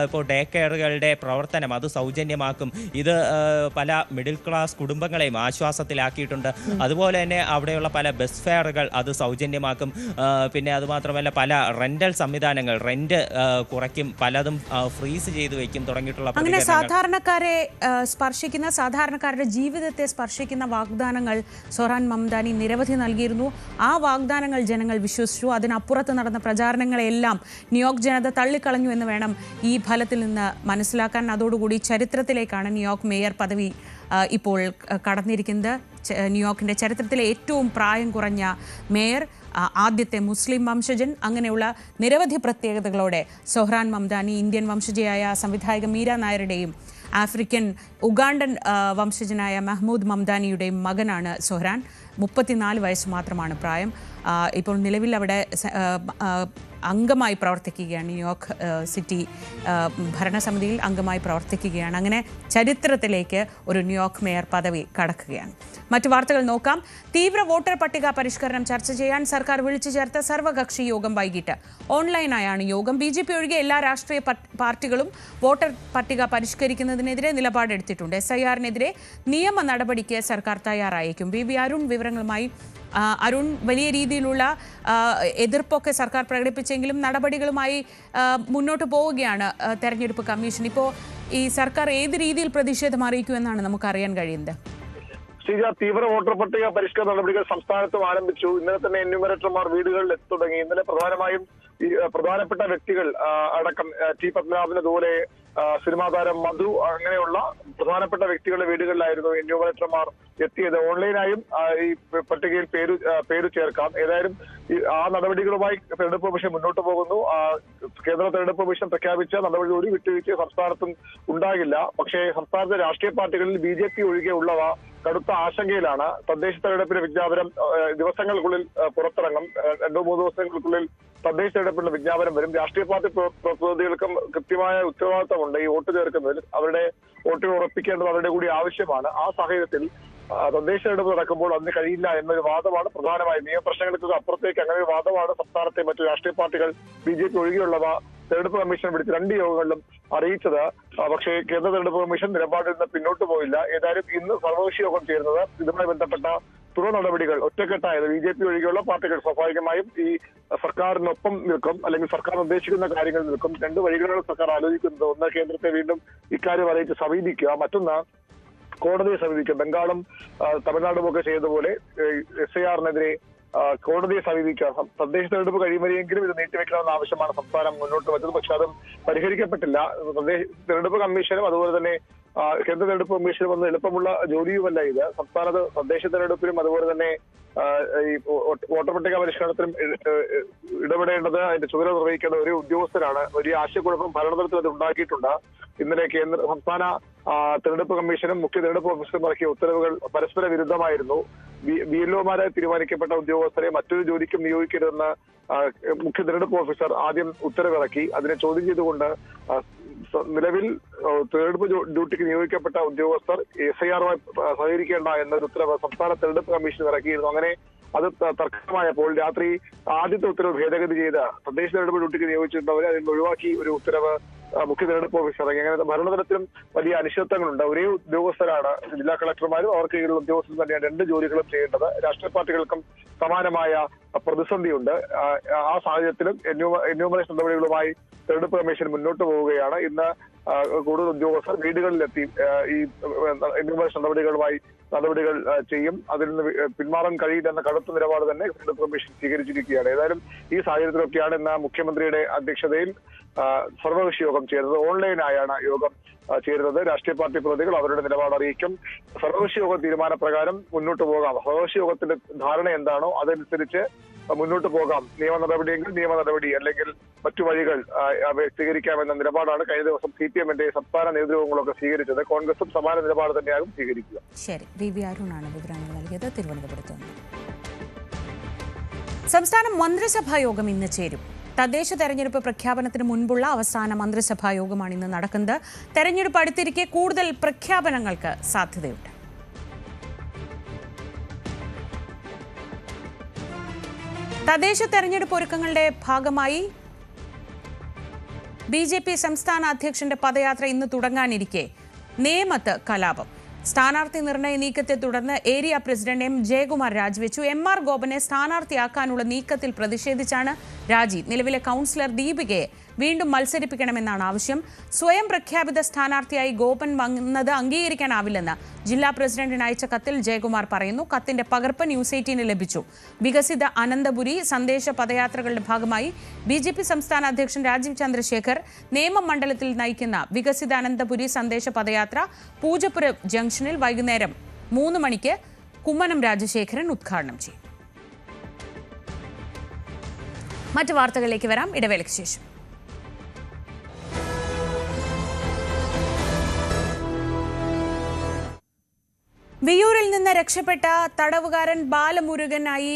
ഇപ്പോൾ ഡേ കെയറുകളുടെ പ്രവർത്തനം അത് സൗജന്യമാക്കും. ഇത് പല മിഡിൽ ക്ലാസ് കുടുംബങ്ങളെയും ആശ്വാസത്തിലാക്കിയിട്ടുണ്ട്. അതുപോലെ തന്നെ അവിടെയുള്ള പല ബസ് ഫെയറുകൾ അത് സൗജന്യമാക്കും. പിന്നെ അതുമാത്രമല്ല പല റെന്റൽ സംവിധാനങ്ങൾ റെന്റ് കുറയ്ക്കും, പലതും ഫ്രീസ് ചെയ്ത് വയ്ക്കും തുടങ്ങിയിട്ടുള്ള അങ്ങനെ സാധാരണക്കാരെ സ്പർശിക്കുന്ന, സാധാരണക്കാരുടെ ജീവിതത്തെ സ്പർശിക്കുന്ന വാഗ്ദാനങ്ങൾ സൊഹ്റാൻ മംദാനി നിരവധി നൽകിയിരുന്നു. ആ വാഗ്ദാനങ്ങൾ ജനങ്ങൾ വിശ്വസിച്ചു. അതിനപ്പുറത്ത് നടന്ന പ്രചാരണങ്ങളെല്ലാം ന്യൂയോർക്ക് ജനത തള്ളിക്കളഞ്ഞു എന്ന് വേണം ഈ ഫലത്തിൽ നിന്ന് മനസ്സിലാക്കാൻ. അതോടുകൂടി ചരിത്രത്തിലേക്കാണ് ന്യൂയോർക്ക് മേയർ പദവി ഇപ്പോൾ കടന്നിരിക്കുന്നത്. ന്യൂയോർക്കിൻ്റെ ചരിത്രത്തിലെ ഏറ്റവും പ്രായം കുറഞ്ഞ മേയർ, ആദ്യത്തെ മുസ്ലിം വംശജൻ, അങ്ങനെയുള്ള നിരവധി പ്രത്യേകതകളോടെ സൊഹ്റാൻ മംദാനി ഇന്ത്യൻ വംശജയായ സംവിധായക മീര നായരുടെയും ആഫ്രിക്കൻ ഉഗാണ്ടൻ വംശജനായ മഹ്മൂദ് മംദാനിയുടെയും മകനാണ് സൊഹ്റാൻ. 34 വയസ്സ് മാത്രമാണ് പ്രായം. ഇപ്പോൾ നിലവിൽ അവിടെ അംഗമായി പ്രവർത്തിക്കുകയാണ്. ന്യൂയോർക്ക് സിറ്റി ഭരണസമിതിയിൽ അംഗമായി പ്രവർത്തിക്കുകയാണ്. അങ്ങനെ ചരിത്രത്തിലേക്ക് ഒരു ന്യൂയോർക്ക് മേയർ പദവി കടക്കുകയാണ്. മറ്റു വാർത്തകൾ നോക്കാം. തീവ്ര വോട്ടർ പട്ടിക പരിഷ്കരണം ചർച്ച ചെയ്യാൻ സർക്കാർ വിളിച്ചു ചേർത്ത സർവകക്ഷി യോഗം വൈകിട്ട് ഓൺലൈനായാണ് യോഗം. BJP ഒഴികെ എല്ലാ രാഷ്ട്രീയ പാർട്ടികളും വോട്ടർ പട്ടിക പരിഷ്കരിക്കുന്നതിനെതിരെ നിലപാടെടുത്തിട്ടുണ്ട്. SIR-നെതിരെ നിയമ നടപടിക്ക് സർക്കാർ തയ്യാറായേക്കും. VV അരുൺ വിവരങ്ങളുമായി. അരുൺ, വലിയ രീതിയിലുള്ള എതിർപ്പൊക്കെ സർക്കാർ പ്രകടിപ്പിച്ചെങ്കിലും നടപടികളുമായി മുന്നോട്ട് പോവുകയാണ് തെരഞ്ഞെടുപ്പ് കമ്മീഷൻ. ഇപ്പോൾ ഈ സർക്കാർ ഏത് രീതിയിൽ പ്രതിഷേധം അറിയിക്കുമെന്നാണ് നമുക്കറിയാൻ കഴിയുന്നത്? ശ്രീജ, തീവ്ര വോട്ടർ പട്ടിക പരിഷ്കരണ നടപടികൾ സംസ്ഥാനത്തും ആരംഭിച്ചു. ഇന്നലെ തന്നെ എന്യൂമറേറ്റർമാർ വീടുകളിൽ എത്തിത്തുടങ്ങി. ഇന്നലെ പ്രധാനമായും ഈ പ്രധാനപ്പെട്ട വ്യക്തികൾ അടക്കം T. പത്മനാഭനതുപോലെ സിനിമാ താരം മധു, അങ്ങനെയുള്ള പ്രധാനപ്പെട്ട വ്യക്തികളുടെ വീടുകളിലായിരുന്നു എന്യൂമറേറ്റർമാർ എത്തിയത്. ഓൺലൈനായും ഈ പട്ടികയിൽ പേര് ചേർക്കാം. ഏതായാലും ആ നടപടികളുമായി തെരഞ്ഞെടുപ്പ് കമ്മീഷൻ മുന്നോട്ട് പോകുന്നു. കേന്ദ്ര തെരഞ്ഞെടുപ്പ് കമ്മീഷൻ പ്രഖ്യാപിച്ച നടപടിയോട് വിട്ടുവീഴ്ച സംസ്ഥാനത്തും ഉണ്ടാകില്ല. പക്ഷേ സംസ്ഥാനത്തെ രാഷ്ട്രീയ പാർട്ടികളിൽ BJP ഒഴികെ ഉള്ളവ കടുത്ത ആശങ്കയിലാണ്. തദ്ദേശ തെരഞ്ഞെടുപ്പിന്റെ വിജ്ഞാപനം ദിവസങ്ങൾക്കുള്ളിൽ പുറത്തിറങ്ങും. 2-3 ദിവസങ്ങൾക്കുള്ളിൽ തദ്ദേശ തെരഞ്ഞെടുപ്പിന്റെ വിജ്ഞാപനം വരും. രാഷ്ട്രീയ പാർട്ടി പ്രതിനിധികൾക്കും കൃത്യമായ ഉത്തരവാദിത്തമുണ്ട് ഈ വോട്ട് ചേർക്കുന്നതിൽ. അവരുടെ വോട്ടുകൾ ഉറപ്പിക്കേണ്ടത് അവരുടെ കൂടി ആവശ്യമാണ്. ആ സാഹചര്യത്തിൽ തദ്ദേശ തെരഞ്ഞെടുപ്പ് നടക്കുമ്പോൾ അതിന് കഴിയില്ല എന്നൊരു വാദമാണ് പ്രധാനമായും. നിയമപ്രശ്നങ്ങൾക്ക് അപ്പുറത്തേക്ക് അങ്ങനെ ഒരു വാദമാണ് സംസ്ഥാനത്തെ മറ്റു രാഷ്ട്രീയ പാർട്ടികൾ BJP ഒഴികെയുള്ളവ തെരഞ്ഞെടുപ്പ് കമ്മീഷൻ വിളിച്ച് 2 യോഗങ്ങളിലും അറിയിച്ചത്. പക്ഷേ കേന്ദ്ര തെരഞ്ഞെടുപ്പ് കമ്മീഷൻ നിലപാടിൽ നിന്ന് പിന്നോട്ട് പോയില്ല. ഏതായാലും ഇന്ന് സർവകക്ഷി യോഗം ചേരുന്നത് ഇതുമായി ബന്ധപ്പെട്ട തുടർ നടപടികൾ ഒറ്റക്കെട്ടായത് BJP ഒഴികെയുള്ള പാർട്ടികൾ സ്വാഭാവികമായും ഈ സർക്കാരിനൊപ്പം നിൽക്കും, അല്ലെങ്കിൽ സർക്കാർ നിർദ്ദേശിക്കുന്ന കാര്യങ്ങൾ നിൽക്കും. 2 വഴികളാണ് സർക്കാർ ആലോചിക്കുന്നത്. ഒന്ന്, കേന്ദ്രത്തെ വീണ്ടും ഇക്കാര്യം അറിയിച്ച് സമീപിക്കുക. മറ്റൊന്ന്, കോടതിയെ സമീപിക്കുക. ബംഗാളും തമിഴ്നാടും ഒക്കെ ചെയ്തതുപോലെ SIR-നെതിരെ കോടതിയെ സമീപിക്കുക. തദ്ദേശ തെരഞ്ഞെടുപ്പ് കഴിയുമ്പോഴെങ്കിലും ഇത് നീട്ടിവെക്കണമെന്ന ആവശ്യമാണ് സംസ്ഥാനം മുന്നോട്ട് വെച്ചത്. പക്ഷെ അതും പരിഹരിക്കപ്പെട്ടില്ല. തെരഞ്ഞെടുപ്പ് കമ്മീഷനും അതുപോലെ തന്നെ കേന്ദ്ര തെരഞ്ഞെടുപ്പ് കമ്മീഷനും ഒന്നും എളുപ്പമുള്ള ജോലിയുമല്ല ഇത്. സംസ്ഥാനത്ത് തദ്ദേശ തെരഞ്ഞെടുപ്പിലും അതുപോലെ തന്നെ ഈ വോട്ടർ പട്ടിക പരിഷ്കരണത്തിലും ഇടപെടേണ്ടത്, അതിന്റെ ചുമതല നിർവഹിക്കേണ്ട ഒരു ഉദ്യോഗസ്ഥരാണ്. വലിയ ആശയക്കുഴപ്പം ഭരണതലത്തിൽ അത് ഉണ്ടാക്കിയിട്ടുണ്ട്. ഇന്നലെ സംസ്ഥാന തെരഞ്ഞെടുപ്പ് കമ്മീഷനും മുഖ്യ തെരഞ്ഞെടുപ്പ് ഓഫീസറും ഇറക്കിയ ഉത്തരവുകൾ പരസ്പര വിരുദ്ധമായിരുന്നു. BLO-മാരായി തീരുമാനിക്കപ്പെട്ട ഉദ്യോഗസ്ഥരെ മറ്റൊരു ജോലിക്കും നിയോഗിക്കരുതെന്ന് മുഖ്യ തെരഞ്ഞെടുപ്പ് ഓഫീസർ ആദ്യം ഉത്തരവിറക്കി. അതിനെ ചോദ്യം ചെയ്തുകൊണ്ട് നിലവിൽ തെരഞ്ഞെടുപ്പ് ഡ്യൂട്ടിക്ക് നിയോഗിക്കപ്പെട്ട ഉദ്യോഗസ്ഥർ SIR-മായി സഹകരിക്കേണ്ട എന്നൊരു ഉത്തരവ് സംസ്ഥാന തെരഞ്ഞെടുപ്പ് കമ്മീഷൻ ഇറക്കിയിരുന്നു. അങ്ങനെ അത് തർക്കമായപ്പോൾ രാത്രി ആദ്യത്തെ ഉത്തരവ് ഭേദഗതി ചെയ്ത് തദ്ദേശ തെരഞ്ഞെടുപ്പ് ഡ്യൂട്ടിക്ക് നിയോഗിച്ചിട്ടുള്ളവരെ അതിൽ ഒഴിവാക്കി ഒരു ഉത്തരവ് മുഖ്യ തെരഞ്ഞെടുപ്പ് ഓഫീസർ ഇറങ്ങി. അങ്ങനെ ഭരണതലത്തിലും വലിയ അനിശ്ചിതത്വങ്ങളുണ്ട്. ഒരേ ഉദ്യോഗസ്ഥരാണ് ജില്ലാ കളക്ടർമാരും അവർക്ക് കീഴിലുള്ള ഉദ്യോഗസ്ഥരും തന്നെയാണ് 2 ജോലികളും ചെയ്യേണ്ടത്. രാഷ്ട്രീയ പാർട്ടികൾക്കും സമാനമായ പ്രതിസന്ധിയുണ്ട്. ആ സാഹചര്യത്തിലും എന്യൂമറേഷൻ നടപടികളുമായി തെരഞ്ഞെടുപ്പ് കമ്മീഷൻ മുന്നോട്ട് പോവുകയാണ്. ഇന്ന് കൂടുതൽ ഉദ്യോഗസ്ഥർ വീടുകളിലെത്തി ഈ എന്യൂമറേഷൻ നടപടികൾ ചെയ്യും. അതിൽ നിന്ന് പിന്മാറാൻ കഴിയില്ലെന്ന കടുത്ത നിലപാട് തന്നെ തെരഞ്ഞെടുപ്പ് കമ്മീഷൻ സ്വീകരിച്ചിരിക്കുകയാണ്. ഏതായാലും ഈ സാഹചര്യത്തിലൊക്കെയാണ് ഇന്ന് മുഖ്യമന്ത്രിയുടെ അധ്യക്ഷതയിൽ സർവകക്ഷി യോഗം ചേരുന്നത്. ഓൺലൈനായാണ് യോഗം ചേരുന്നത്. രാഷ്ട്രീയ പാർട്ടി പ്രതിനിധികൾ അവരുടെ നിലപാട് അറിയിക്കും. സർവകക്ഷി യോഗ തീരുമാനപ്രകാരം മുന്നോട്ട് പോകാം. സർവകക്ഷി യോഗത്തിന്റെ ധാരണ എന്താണോ അതനുസരിച്ച് മുന്നോട്ട് പോകാം. നിയമ നടപടിയെങ്കിൽ നിയമ നടപടി, അല്ലെങ്കിൽ മറ്റു വഴികൾ സ്വീകരിക്കാമെന്ന നിലപാടാണ് കഴിഞ്ഞ ദിവസം CPM-ന്റെ സംസ്ഥാന നേതൃത്വങ്ങളൊക്കെ സ്വീകരിച്ചത്. കോൺഗ്രസും സമാന നിലപാട് തന്നെയാകും സ്വീകരിക്കുക. ശരി, VV അരുണാണ് വിവരങ്ങൾ നൽകിയത് തിരുവനന്തപുരത്ത്. സംസ്ഥാന മന്ത്രിസഭാ യോഗം ഇന്ന് ചേരും. തദ്ദേശ തെരഞ്ഞെടുപ്പ് പ്രഖ്യാപനത്തിന് മുൻപുള്ള അവസാന മന്ത്രിസഭാ യോഗമാണ് ഇന്ന് നടക്കുന്നത്. തെരഞ്ഞെടുപ്പ് അടുത്തിരിക്കെ കൂടുതൽ പ്രഖ്യാപനങ്ങൾക്ക് സാധ്യതയുണ്ട്. തദ്ദേശ തെരഞ്ഞെടുപ്പ് ഒരുക്കങ്ങളുടെ ഭാഗമായി ബി.ജെ.പി. സംസ്ഥാന അധ്യക്ഷന്റെ പദയാത്ര ഇന്ന് തുടങ്ങാനിരിക്കെ നേമത്ത് കലാപം. സ്ഥാനാർത്ഥി നിർണയ നീക്കത്തെ തുടർന്ന് ഏരിയ പ്രസിഡന്റ് എം ജയകുമാർ രാജിവെച്ചു. എം.ആർ. ഗോപനെ സ്ഥാനാർത്ഥിയാക്കാനുള്ള നീക്കത്തിൽ പ്രതിഷേധിച്ചാണ് രാജി. നിലവിലെ കൗൺസിലർ ദീപികയെ വീണ്ടും മത്സരിപ്പിക്കണമെന്നാണ് ആവശ്യം. സ്വയം പ്രഖ്യാപിത സ്ഥാനാർത്ഥിയായി ഗോപൻ വന്നത് അംഗീകരിക്കാനാവില്ലെന്ന് ജില്ലാ പ്രസിഡന്റിന് അയച്ച കത്തിൽ ജയകുമാർ പറയുന്നു. കത്തിന്റെ പകർപ്പ് ന്യൂസ് 18 ലഭിച്ചു. വികസിത അനന്തപുരി സന്ദേശ പദയാത്രകളുടെ ഭാഗമായി ബി.ജെ.പി. സംസ്ഥാന അധ്യക്ഷൻ രാജീവ് ചന്ദ്രശേഖർ നേമം മണ്ഡലത്തിൽ നയിക്കുന്ന വികസിത അനന്തപുരി സന്ദേശ പദയാത്ര പൂജപ്പുര ജംഗ്ഷനിൽ വൈകുന്നേരം 3 മണിക്ക് കുമ്മനം രാജശേഖരൻ ഉദ്ഘാടനം ചെയ്യും. മറ്റു വാർത്തകളിലേക്ക് വരാം, ഇടവേളയ്ക്ക് ശേഷം. വിയ്യൂരിൽ നിന്ന് രക്ഷപ്പെട്ട തടവുകാരൻ ബാലമുരുകനായി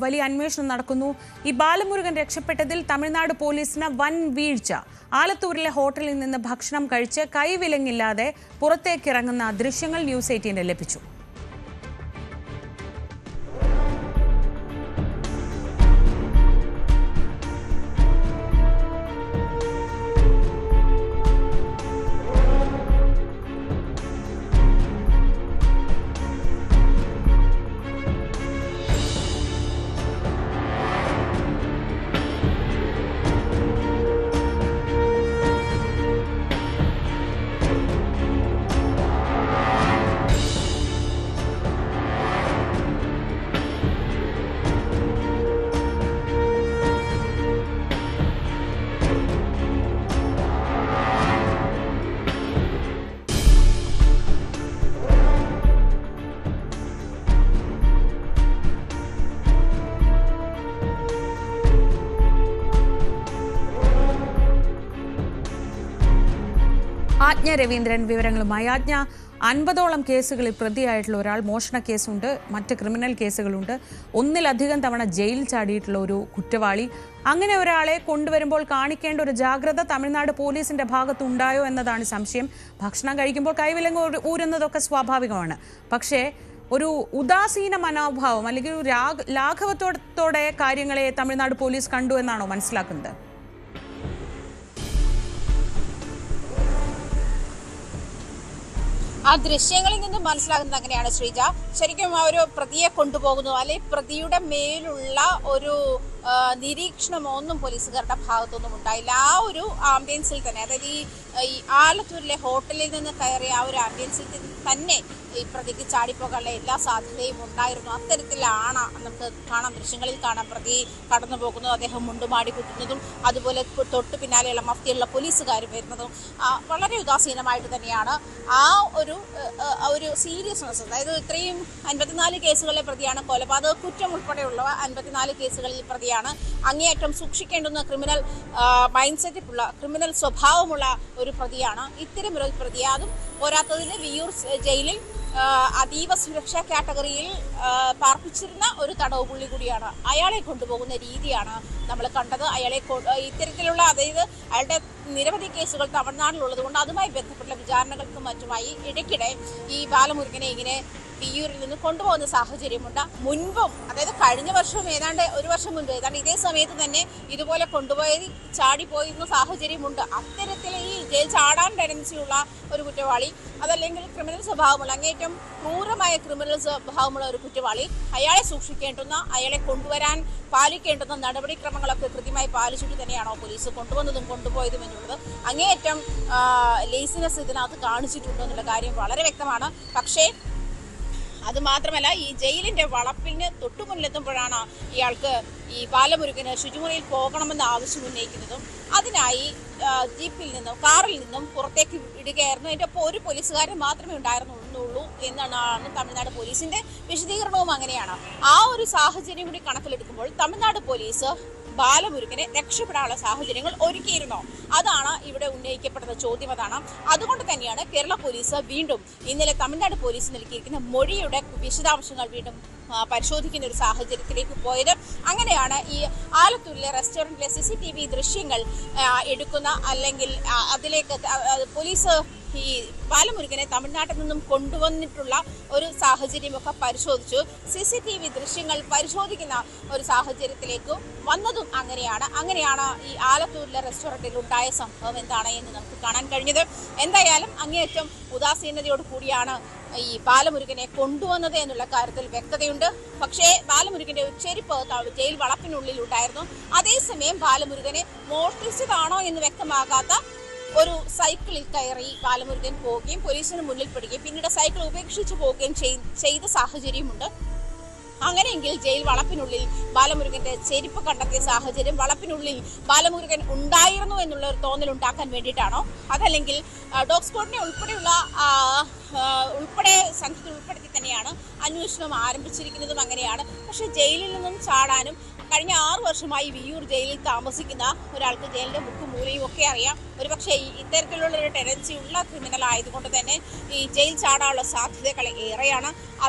വലിയ അന്വേഷണം നടക്കുന്നു. ഈ ബാലമുരുകൻ രക്ഷപ്പെട്ടതിൽ തമിഴ്നാട് പോലീസിന് വൻ വീഴ്ച. ആലത്തൂരിലെ ഹോട്ടലിൽ നിന്ന് ഭക്ഷണം കഴിച്ച് കൈവിലങ്ങില്ലാതെ പുറത്തേക്കിറങ്ങുന്ന ദൃശ്യങ്ങൾ ന്യൂസ് 18 ലഭിച്ചു. ആജ്ഞ രവീന്ദ്രൻ വിവരങ്ങളുമായി. ആജ്ഞ, 50ഓളം കേസുകളിൽ പ്രതിയായിട്ടുള്ള ഒരാൾ, മോഷണ കേസുണ്ട്, മറ്റ് ക്രിമിനൽ കേസുകളുണ്ട്, ഒന്നിലധികം തവണ ജയിൽ ചാടിയിട്ടുള്ള ഒരു കുറ്റവാളി, അങ്ങനെ ഒരാളെ കൊണ്ടുവരുമ്പോൾ കാണിക്കേണ്ട ഒരു ജാഗ്രത തമിഴ്നാട് പോലീസിന്റെ ഭാഗത്തുണ്ടായോ എന്നതാണ് സംശയം. ഭക്ഷണം കഴിക്കുമ്പോൾ കൈവിലങ്ങ് ഊരുന്നതൊക്കെ സ്വാഭാവികമാണ്. പക്ഷേ ഒരു ഉദാസീന മനോഭാവം അല്ലെങ്കിൽ ഒരു ലാഘവത്തോടെ കാര്യങ്ങളെ തമിഴ്നാട് പോലീസ് കണ്ടു എന്നാണോ മനസ്സിലാക്കുന്നത്? ആ ദൃശ്യങ്ങളിൽ നിന്നും മനസ്സിലാകുന്നത് അങ്ങനെയാണ് ശ്രീജ. ശരിക്കും ആ ഒരു പ്രതിയെ കൊണ്ടുപോകുന്നു അല്ലെങ്കിൽ പ്രതിയുടെ മേലുള്ള ഒരു നിരീക്ഷണമോ ഒന്നും പോലീസുകാരുടെ ഭാഗത്തൊന്നും ഉണ്ടായില്ല. ആ ഒരു ആംബിയൻസിൽ തന്നെ, അതായത് ഈ ആലത്തൂരിലെ ഹോട്ടലിൽ നിന്ന് കയറിയ ആ ഒരു ആംബിയൻസിൽ തന്നെ ഈ പ്രതിക്ക് ചാടിപ്പോകാനുള്ള എല്ലാ സാധ്യതയും ഉണ്ടായിരുന്നു. അത്തരത്തിലാണ് നമുക്ക് കാണാം, ദൃശ്യങ്ങളിൽ കാണാം പ്രതി കടന്നു പോകുന്നതും അദ്ദേഹം മുണ്ടുമാടി കുത്തുന്നതും അതുപോലെ തൊട്ട് പിന്നാലെയുള്ള മഫ്തിയുള്ള പോലീസുകാരും വരുന്നതും വളരെ ഉദാസീനമായിട്ട് തന്നെയാണ്. ആ ഒരു സീരിയസ്നെസ്, അതായത് ഇത്രയും 54 കേസുകളിലെ പ്രതിയാണ്, കൊലപാതക കുറ്റം ഉൾപ്പെടെയുള്ള 54 കേസുകളിൽ പ്രതിയാണ്, അങ്ങേയറ്റം സൂക്ഷിക്കേണ്ടുന്ന ക്രിമിനൽ മൈൻഡ് സെറ്റപ്പുള്ള ക്രിമിനൽ സ്വഭാവമുള്ള ഒരു പ്രതിയാണ്. ഇത്തരം ഒരു പ്രതിയെ, അതും പോരാത്തതിന് വിയ്യൂർ ജയിലിൽ അതീവ സുരക്ഷാ കാറ്റഗറിയിൽ പാർപ്പിച്ചിരുന്ന ഒരു തടവ് പുള്ളി കൂടിയാണ്. അയാളെ കൊണ്ടുപോകുന്ന രീതിയാണ് നമ്മൾ കണ്ടത്. അയാളെ ഇത്തരത്തിലുള്ള, അതായത് അയാളുടെ നിരവധി കേസുകൾ തമിഴ്നാട്ടിലുള്ളത് കൊണ്ട് അതുമായി ബന്ധപ്പെട്ട വിചാരണകൾക്കും മറ്റുമായി ഇടയ്ക്കിടെ ഈ ബാലമുരുകനെ ഇങ്ങനെ വിയ്യൂരിൽ നിന്ന് കൊണ്ടുപോകുന്ന സാഹചര്യമുണ്ട്. മുൻപും, അതായത് കഴിഞ്ഞ വർഷവും ഏതാണ്ട് ഒരു വർഷം മുൻപ് ഏതാണ്ട് ഇതേ സമയത്ത് തന്നെ ഇതുപോലെ കൊണ്ടുപോയി ചാടിപ്പോയിരുന്ന സാഹചര്യമുണ്ട്. അത്തരത്തിൽ ഈ ജയിൽ ചാടാൻ ടെൻഡൻസിയുള്ള ഒരു കുറ്റവാളി, അതല്ലെങ്കിൽ ക്രിമിനൽ സ്വഭാവമുള്ള, അങ്ങേറ്റം ക്രൂരമായ ക്രിമിനൽ സ്വഭാവമുള്ള ഒരു കുറ്റവാളി, അയാളെ സൂക്ഷിക്കേണ്ടുന്ന, അയാളെ കൊണ്ടുവരാൻ പാലിക്കേണ്ടുന്ന നടപടിക്രമങ്ങളൊക്കെ കൃത്യമായി പാലിച്ചിട്ട് തന്നെയാണോ പോലീസ് കൊണ്ടുവന്നതും കൊണ്ടുപോയതും എന്നുള്ളത് അങ്ങേയറ്റം ലേസിനെസ് ഇതിനകത്ത് കാണിച്ചിട്ടുണ്ടോ എന്നുള്ള കാര്യം വളരെ വ്യക്തമാണ്. പക്ഷേ അത് മാത്രമല്ല, ഈ ജയിലിന്റെ വളപ്പിന് തൊട്ടുമുന്നിലെത്തുമ്പോഴാണ് ഇയാൾക്ക് ഈ ബാലമുരുകന് ശുചിമുറിയിൽ പോകണമെന്ന് ആവശ്യം ഉന്നയിക്കുന്നതും അതിനായി ജീപ്പിൽ നിന്നും കാറിൽ നിന്നും പുറത്തേക്ക് ഇടുകയായിരുന്നു. അതിൻ്റെ ഒപ്പം ഒരു പോലീസുകാരൻ മാത്രമേ ഉണ്ടായിരുന്നുള്ളൂ എന്നാണ് തമിഴ്നാട് പോലീസിന്റെ വിശദീകരണവും അങ്ങനെയാണ്. ആ ഒരു സാഹചര്യം കൂടി കണക്കിലെടുക്കുമ്പോൾ തമിഴ്നാട് പോലീസ് ബാലമുരുകനെ രക്ഷപ്പെടാനുള്ള സാഹചര്യങ്ങൾ ഒരുക്കിയിരുന്നോ? അതാണ് ഇവിടെ ഉന്നയിക്കപ്പെടുന്ന ചോദ്യം. അതാണ് അതുകൊണ്ട് തന്നെയാണ് കേരള പോലീസ് വീണ്ടും ഇന്നലെ തമിഴ്നാട് പോലീസ് നൽകിയിരിക്കുന്ന മൊഴിയുടെ വിശദാംശങ്ങൾ വീണ്ടും പരിശോധിക്കുന്ന ഒരു സാഹചര്യത്തിലേക്ക് പോയത്. അങ്ങനെയാണ് ഈ ആലത്തൂരിലെ റെസ്റ്റോറൻറ്റിലെ CCTV ദൃശ്യങ്ങൾ എടുക്കുന്ന, അല്ലെങ്കിൽ അതിലേക്ക് പോലീസ് ഈ ബാലമുരുകനെ തമിഴ്നാട്ടിൽ നിന്നും കൊണ്ടുവന്നിട്ടുള്ള ഒരു സാഹചര്യമൊക്കെ പരിശോധിച്ചു. CCTV ദൃശ്യങ്ങൾ പരിശോധിക്കുന്ന ഒരു സാഹചര്യത്തിലേക്ക് വന്നതും അങ്ങനെയാണ് ഈ ആലത്തൂരിലെ റെസ്റ്റോറൻറ്റിൽ ഉണ്ടായ സംഭവം എന്താണ് എന്ന് നമുക്ക് കാണാൻ കഴിഞ്ഞത്. എന്തായാലും അങ്ങേയറ്റം ഉദാസീനതയോട് കൂടിയാണ് ഈ ബാലമുരുകനെ കൊണ്ടുവന്നത് എന്നുള്ള കാര്യത്തിൽ വ്യക്തതയുണ്ട്. പക്ഷേ ബാലമുരുകന്റെ ചെരുപ്പ് ജയിൽ വളപ്പിനുള്ളിൽ ഉണ്ടായിരുന്നു. അതേസമയം ബാലമുരുകനെ മോഷ്ടിച്ചതാണോ എന്ന് വ്യക്തമാകാത്ത ഒരു സൈക്കിളിൽ കയറി ബാലമുരുകൻ പോവുകയും പോലീസിന് മുന്നിൽ പെടുകയും പിന്നീട് സൈക്കിൾ ഉപേക്ഷിച്ചു പോവുകയും ചെയ്ത സാഹചര്യമുണ്ട്. അങ്ങനെയെങ്കിൽ ജയിൽ വളപ്പിനുള്ളിൽ ബാലമുരുകന്റെ ചെരുപ്പ് കണ്ടെത്തിയ സാഹചര്യം വളപ്പിനുള്ളിൽ ബാലമുരുകൻ ഉണ്ടായിരുന്നു എന്നുള്ള ഒരു തോന്നൽ ഉണ്ടാക്കാൻ വേണ്ടിയിട്ടാണോ, അതല്ലെങ്കിൽ ഡോഗ് സ്ക്വാഡിനെ സംഘത്തിൽ ഉൾപ്പെടുത്തി തന്നെയാണ് അന്വേഷണം ആരംഭിച്ചിരിക്കുന്നതും അങ്ങനെയാണ്. പക്ഷെ ജയിലിൽ നിന്നും ചാടാനും കഴിഞ്ഞ 6 വർഷമായി വിയ്യൂർ ജയിലിൽ താമസിക്കുന്ന ഒരാൾക്ക് ജയിലിന്റെ മുക്കും മൂലയും ഒക്കെ അറിയാം. ഒരുപക്ഷെ ഇത്തരത്തിലുള്ള ഒരു ടെൻഡൻസി ഉള്ള ക്രിമിനൽ ആയതുകൊണ്ട് തന്നെ ഈ ജയിൽ ചാടാനുള്ള സാധ്യതകൾ ഏറെയാണ്.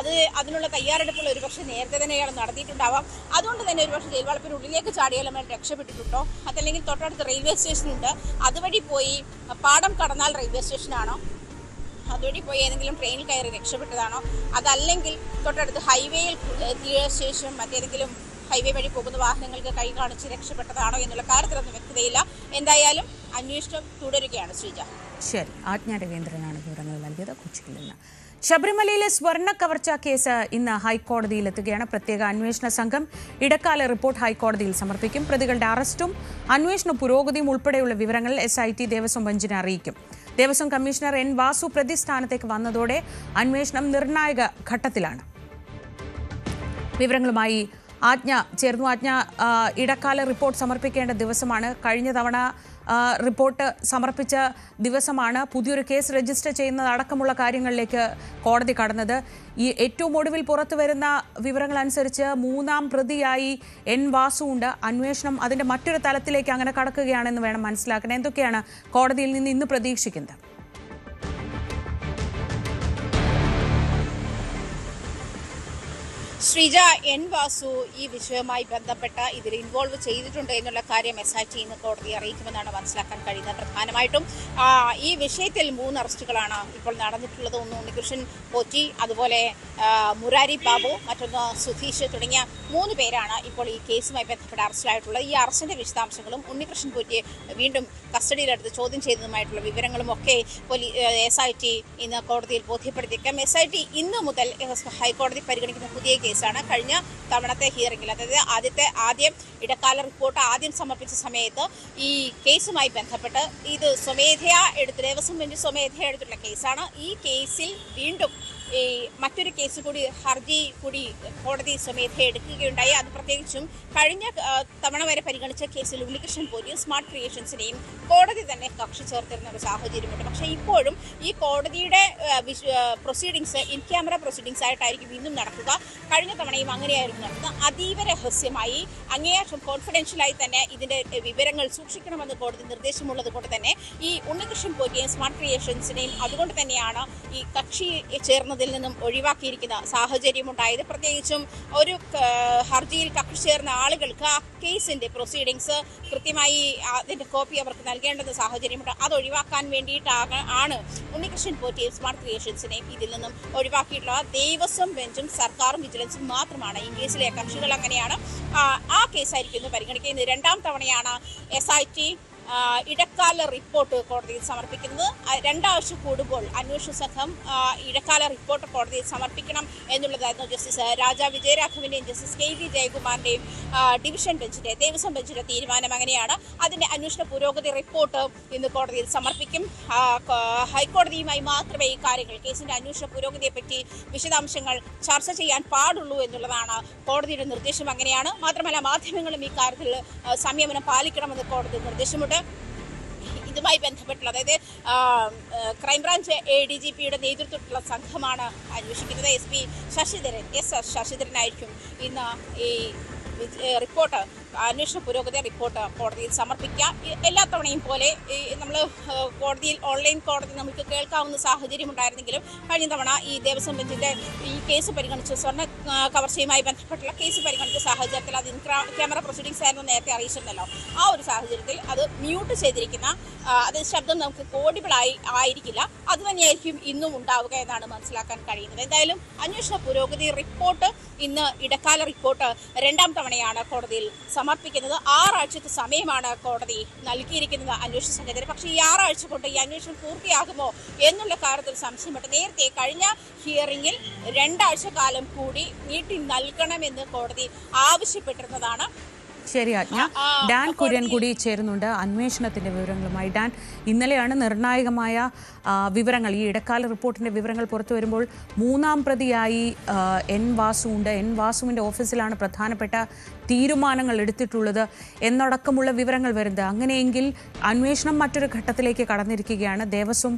അതിനുള്ള തയ്യാറെടുപ്പുകൾ ഒരുപക്ഷെ നേരത്തെ തന്നെ അയാൾ നടത്തിയിട്ടുണ്ടാവാം. അതുകൊണ്ട് തന്നെ ഒരുപക്ഷെ ജയിൽ വളപ്പിനുള്ളിലേക്ക് ചാടിയാലും അയാൾ രക്ഷപ്പെട്ടിട്ടുണ്ടോ, അതല്ലെങ്കിൽ തൊട്ടടുത്ത് റെയിൽവേ സ്റ്റേഷനുണ്ട്, അതുവഴി പോയി പാടം കടന്നാൽ റെയിൽവേ സ്റ്റേഷനാണോ, അതുവഴി പോയി ഏതെങ്കിലും ട്രെയിനിൽ കയറി രക്ഷപ്പെട്ടതാണോ, അതല്ലെങ്കിൽ തൊട്ടടുത്ത് ഹൈവേയിൽ എത്തിയ ശേഷം മറ്റേതെങ്കിലും ഹൈവേ വഴി പോകുന്ന വാഹനങ്ങൾക്ക് കൈ കാണിച്ച് രക്ഷപ്പെട്ടതാണോ എന്നുള്ള കാര്യത്തിലൊന്നും വ്യക്തതയില്ല. എന്തായാലും അന്വേഷണം തുടരുകയാണ്. ശ്രീജ. ശരി, ആജ്ഞ രവീന്ദ്രനാണ് വിവരങ്ങൾ നൽകിയത് കൊച്ചിയിൽ നിന്ന്. ശബരിമലയിലെ സ്വർണ്ണ കവർച്ച കേസ് ഇന്ന് ഹൈക്കോടതിയിലെത്തുകയാണ്. പ്രത്യേക അന്വേഷണ സംഘം ഇടക്കാല റിപ്പോർട്ട് ഹൈക്കോടതിയിൽ സമർപ്പിക്കും. പ്രതികളുടെ അറസ്റ്റും അന്വേഷണ പുരോഗതിയും ഉൾപ്പെടെയുള്ള വിവരങ്ങൾ SIT ദേവസ്വം ബെഞ്ചിനെ അറിയിക്കും. Devaswom commissioner N. വാസു പ്രതിസ്ഥാനത്തേക്ക് വന്നതോടെ അന്വേഷണം നിർണായക ഘട്ടത്തിലാണ്. വിവരങ്ങളുമായി ആജ്ഞ ചേർന്നു. ആജ്ഞ, ഇടക്കാല റിപ്പോർട്ട് സമർപ്പിക്കേണ്ട ദിവസമാണ്. കഴിഞ്ഞ തവണ റിപ്പോർട്ട് സമർപ്പിച്ച ദിവസമാണ് പുതിയൊരു കേസ് രജിസ്റ്റർ ചെയ്യുന്നത് അടക്കമുള്ള കാര്യങ്ങളിലേക്ക് കോടതി കടന്നത്. ഈ ഏറ്റവും ഒടുവിൽ പുറത്തു വരുന്ന വിവരങ്ങൾ അനുസരിച്ച് 3-ാം പ്രതിയായി N. വാസു ഉണ്ട്. അന്വേഷണം അതിൻ്റെ മറ്റൊരു തലത്തിലേക്ക് അങ്ങനെ കടക്കുകയാണെന്ന് വേണം മനസ്സിലാക്കാൻ. എന്തൊക്കെയാണ് കോടതിയിൽ നിന്ന് ഇന്ന് പ്രതീക്ഷിക്കുന്നത്? ശ്രീജ, N. വാസു ഈ വിഷയവുമായി ബന്ധപ്പെട്ട് ഇതിൽ ഇൻവോൾവ് ചെയ്തിട്ടുണ്ട് എന്നുള്ള കാര്യം SIT ഇന്ന് കോടതിയെ അറിയിക്കുമെന്നാണ് മനസ്സിലാക്കാൻ കഴിയുന്നത്. പ്രധാനമായിട്ടും ഈ വിഷയത്തിൽ 3 അറസ്റ്റുകളാണ് ഇപ്പോൾ നടന്നിട്ടുള്ളത്. ഒന്ന് ഉണ്ണികൃഷ്ണൻ പോറ്റി, അതുപോലെ മുരാരി ബാബു, മറ്റൊന്ന് സുധീഷ് തുടങ്ങിയ 3 പേരാണ് ഇപ്പോൾ ഈ കേസുമായി ബന്ധപ്പെട്ട് അറസ്റ്റിലായിട്ടുള്ളത്. ഈ അറസ്റ്റിന്റെ വിശദാംശങ്ങളും ഉണ്ണികൃഷ്ണൻ പോറ്റിയെ വീണ്ടും കസ്റ്റഡിയിലെടുത്ത് ചോദ്യം ചെയ്തതുമായിട്ടുള്ള വിവരങ്ങളും ഒക്കെ SIT ഇന്ന് കോടതിയിൽ ബോധ്യപ്പെടുത്തിയേക്കാം. SIT ഇന്ന് മുതൽ ഹൈക്കോടതി പരിഗണിക്കുന്ന പുതിയ കേസാണ്. കഴിഞ്ഞ തവണത്തെ ഹിയറിംഗിൽ, അതായത് ആദ്യം ഇടക്കാല റിപ്പോർട്ട് ആദ്യം സമർപ്പിച്ച സമയത്ത് ഈ കേസുമായി ബന്ധപ്പെട്ട് ഇത് ദേവസ്വം ബെഞ്ച് സ്വമേധയാ എടുത്തുള്ള കേസാണ്. ഈ കേസിൽ വീണ്ടും ഈ മറ്റൊരു കേസ് കൂടി ഹർജി കൂടി കോടതി സ്വമേധയാ എടുക്കുകയുണ്ടായി. അത് പ്രത്യേകിച്ചും കഴിഞ്ഞ തവണ വരെ പരിഗണിച്ച കേസിൽ ഉണ്ണികൃഷ്ണൻ പോറ്റിയും സ്മാർട്ട് ക്രിയേഷൻസിനെയും കോടതി തന്നെ കക്ഷി ചേർത്തിരുന്ന ഒരു സാഹചര്യമുണ്ട്. പക്ഷേ ഇപ്പോഴും ഈ കോടതിയുടെ പ്രൊസീഡിങ്സ് ഇൻ ക്യാമറ പ്രൊസീഡിങ്സ് ആയിട്ടായിരിക്കും ഇന്നും നടക്കുക. കഴിഞ്ഞ തവണയും അങ്ങനെയായിരുന്നു നടന്നത്. അതീവ രഹസ്യമായി അങ്ങേയറ്റം കോൺഫിഡൻഷ്യലായി തന്നെ ഇതിന്റെ വിവരങ്ങൾ സൂക്ഷിക്കണമെന്ന് കോടതി നിർദ്ദേശമുള്ളത് കൊണ്ട് തന്നെ ഈ ഉണ്ണികൃഷ്ണൻ പോറ്റിയെയും സ്മാർട്ട് ക്രിയേഷൻസിനെയും അതുകൊണ്ട് തന്നെയാണ് ഈ കക്ഷി ചേർന്നതിൽ നിന്നും ഒഴിവാക്കിയിരിക്കുന്ന സാഹചര്യമുണ്ടായത്. പ്രത്യേകിച്ചും ഒരു ഹർജിയിൽ കക്ഷി ചേർന്ന ആളുകൾക്ക് ആ കേസിന്റെ പ്രൊസീഡിങ്സ് കൃത്യമായി അതിന്റെ കോപ്പി അവർക്ക് നൽകേണ്ടുന്ന സാഹചര്യമുണ്ട്. അത് ഒഴിവാക്കാൻ വേണ്ടിയിട്ടാണ് ഉണ്ണികൃഷ്ണൻ പോറ്റിയെയും സ്മാർട്ട് ക്രിയേഷൻസിനെയും ഇതിൽ നിന്നും ഒഴിവാക്കിയിട്ടുള്ളത്. ദേവസ്വം ബെഞ്ചും സർക്കാരും വിജിലൻസും മാത്രമാണ് ഈ കേസിലെ കക്ഷികൾ. അങ്ങനെയാണ് ആ കേസായിരിക്കും പരിഗണിക്കുന്നത്. 2-ാം തവണയാണ് SIT ഇടക്കാല റിപ്പോർട്ട് കോടതിയിൽ സമർപ്പിക്കുന്നത്. 2 ആഴ്ച കൂടുമ്പോൾ അന്വേഷണ സംഘം ഇടക്കാല റിപ്പോർട്ട് കോടതിയിൽ സമർപ്പിക്കണം എന്നുള്ളതായിരുന്നു ജസ്റ്റിസ് രാജാ വിജയരാഘവന്റെയും ജസ്റ്റിസ് KV ജയകുമാറിന്റെയും ഡിവിഷൻ ബെഞ്ചിന്റെ ദേവസ്വം ബെഞ്ചിന്റെ തീരുമാനം. അങ്ങനെയാണ് അതിന്റെ അന്വേഷണ പുരോഗതി റിപ്പോർട്ട് ഇന്ന് കോടതിയിൽ സമർപ്പിക്കും. ഹൈക്കോടതിയുമായി മാത്രമേ ഈ കാര്യങ്ങൾ കേസിന്റെ അന്വേഷണ പുരോഗതിയെ പറ്റി വിശദാംശങ്ങൾ ചർച്ച ചെയ്യാൻ പാടുള്ളൂ എന്നുള്ളതാണ് കോടതിയുടെ നിർദ്ദേശം. അങ്ങനെയാണ്. മാത്രമല്ല മാധ്യമങ്ങളും ഈ കാര്യത്തിൽ സംയമനം പാലിക്കണമെന്ന് കോടതി നിർദ്ദേശമുണ്ട്. ഇതുമായി ബന്ധപ്പെട്ടുള്ള, അതായത് ക്രൈംബ്രാഞ്ച് ADGPയുടെ നേതൃത്വത്തിലുള്ള സംഘമാണ് അന്വേഷിക്കുന്നത്. SP ശശിധരനായിരിക്കും ഇന്ന് ഈ റിപ്പോർട്ട്, അന്വേഷണ പുരോഗതി റിപ്പോർട്ട് കോടതിയിൽ സമർപ്പിക്കുക. എല്ലാ തവണയും പോലെ നമ്മൾ കോടതിയിൽ ഓൺലൈൻ കോടതി നമുക്ക് കേൾക്കാവുന്ന സാഹചര്യം ഉണ്ടായിരുന്നെങ്കിലും കഴിഞ്ഞ തവണ ഈ ദേവസ്വം ബെഞ്ചിൻ്റെ ഈ കേസ് പരിഗണിച്ച് സ്വർണ്ണ കവർച്ചയുമായി ബന്ധപ്പെട്ടുള്ള കേസ് പരിഗണിച്ച സാഹചര്യത്തിൽ അത് ക്യാമറ പ്രൊസീഡിങ്സ് ആയിരുന്നു നേരത്തെ അറിയിച്ചിരുന്നല്ലോ. ആ ഒരു സാഹചര്യത്തിൽ അത് മ്യൂട്ട് ചെയ്തിരിക്കുന്ന അത് ശബ്ദം നമുക്ക് ഓഡിബിളായി ആയിരിക്കില്ല. അതുതന്നെയായിരിക്കും ഇന്നും ഉണ്ടാവുക എന്നാണ് മനസ്സിലാക്കാൻ കഴിയുന്നത്. എന്തായാലും അന്വേഷണ പുരോഗതി റിപ്പോർട്ട് ഇന്ന് ഇടക്കാല റിപ്പോർട്ട് രണ്ടാം തവണയാണ് കോടതിയിൽ സമർപ്പിക്കുന്നത്. 6 ആഴ്ചത്തെ സമയമാണ് കോടതി നൽകിയിരിക്കുന്നത് അന്വേഷണ സംഘത്തിന്. പക്ഷേ ഈ 6 ആഴ്ച കൊണ്ട് ഈ അന്വേഷണം പൂർത്തിയാകുമോ എന്നുള്ള കാര്യത്തിൽ സംശയമുണ്ട്. നേരത്തെ കഴിഞ്ഞ ഹിയറിംഗിൽ 2 ആഴ്ച കാലം കൂടി നീട്ടി നൽകണമെന്ന് കോടതി ആവശ്യപ്പെട്ടിരുന്നതാണ്. ശരി ആജ്ഞ. ഡാൻ കുര്യൻ കൂടി ചേരുന്നുണ്ട് അന്വേഷണത്തിന്റെ വിവരങ്ങളുമായി. ഡാൻ, ഇന്നലെയാണ് നിർണായകമായ വിവരങ്ങൾ, ഈ ഇടക്കാല റിപ്പോർട്ടിന്റെ വിവരങ്ങൾ പുറത്തു വരുമ്പോൾ 3-ാം പ്രതിയായി എൻ വാസു ഉണ്ട്. എൻ വാസുവിന്റെ ഓഫീസിലാണ് പ്രധാനപ്പെട്ട തീരുമാനങ്ങൾ എടുത്തിട്ടുള്ളത് എന്നടക്കമുള്ള വിവരങ്ങൾ വരുന്നത്. അങ്ങനെയെങ്കിൽ അന്വേഷണം മറ്റൊരു ഘട്ടത്തിലേക്ക് കടന്നിരിക്കുകയാണ്. ദേവസ്വം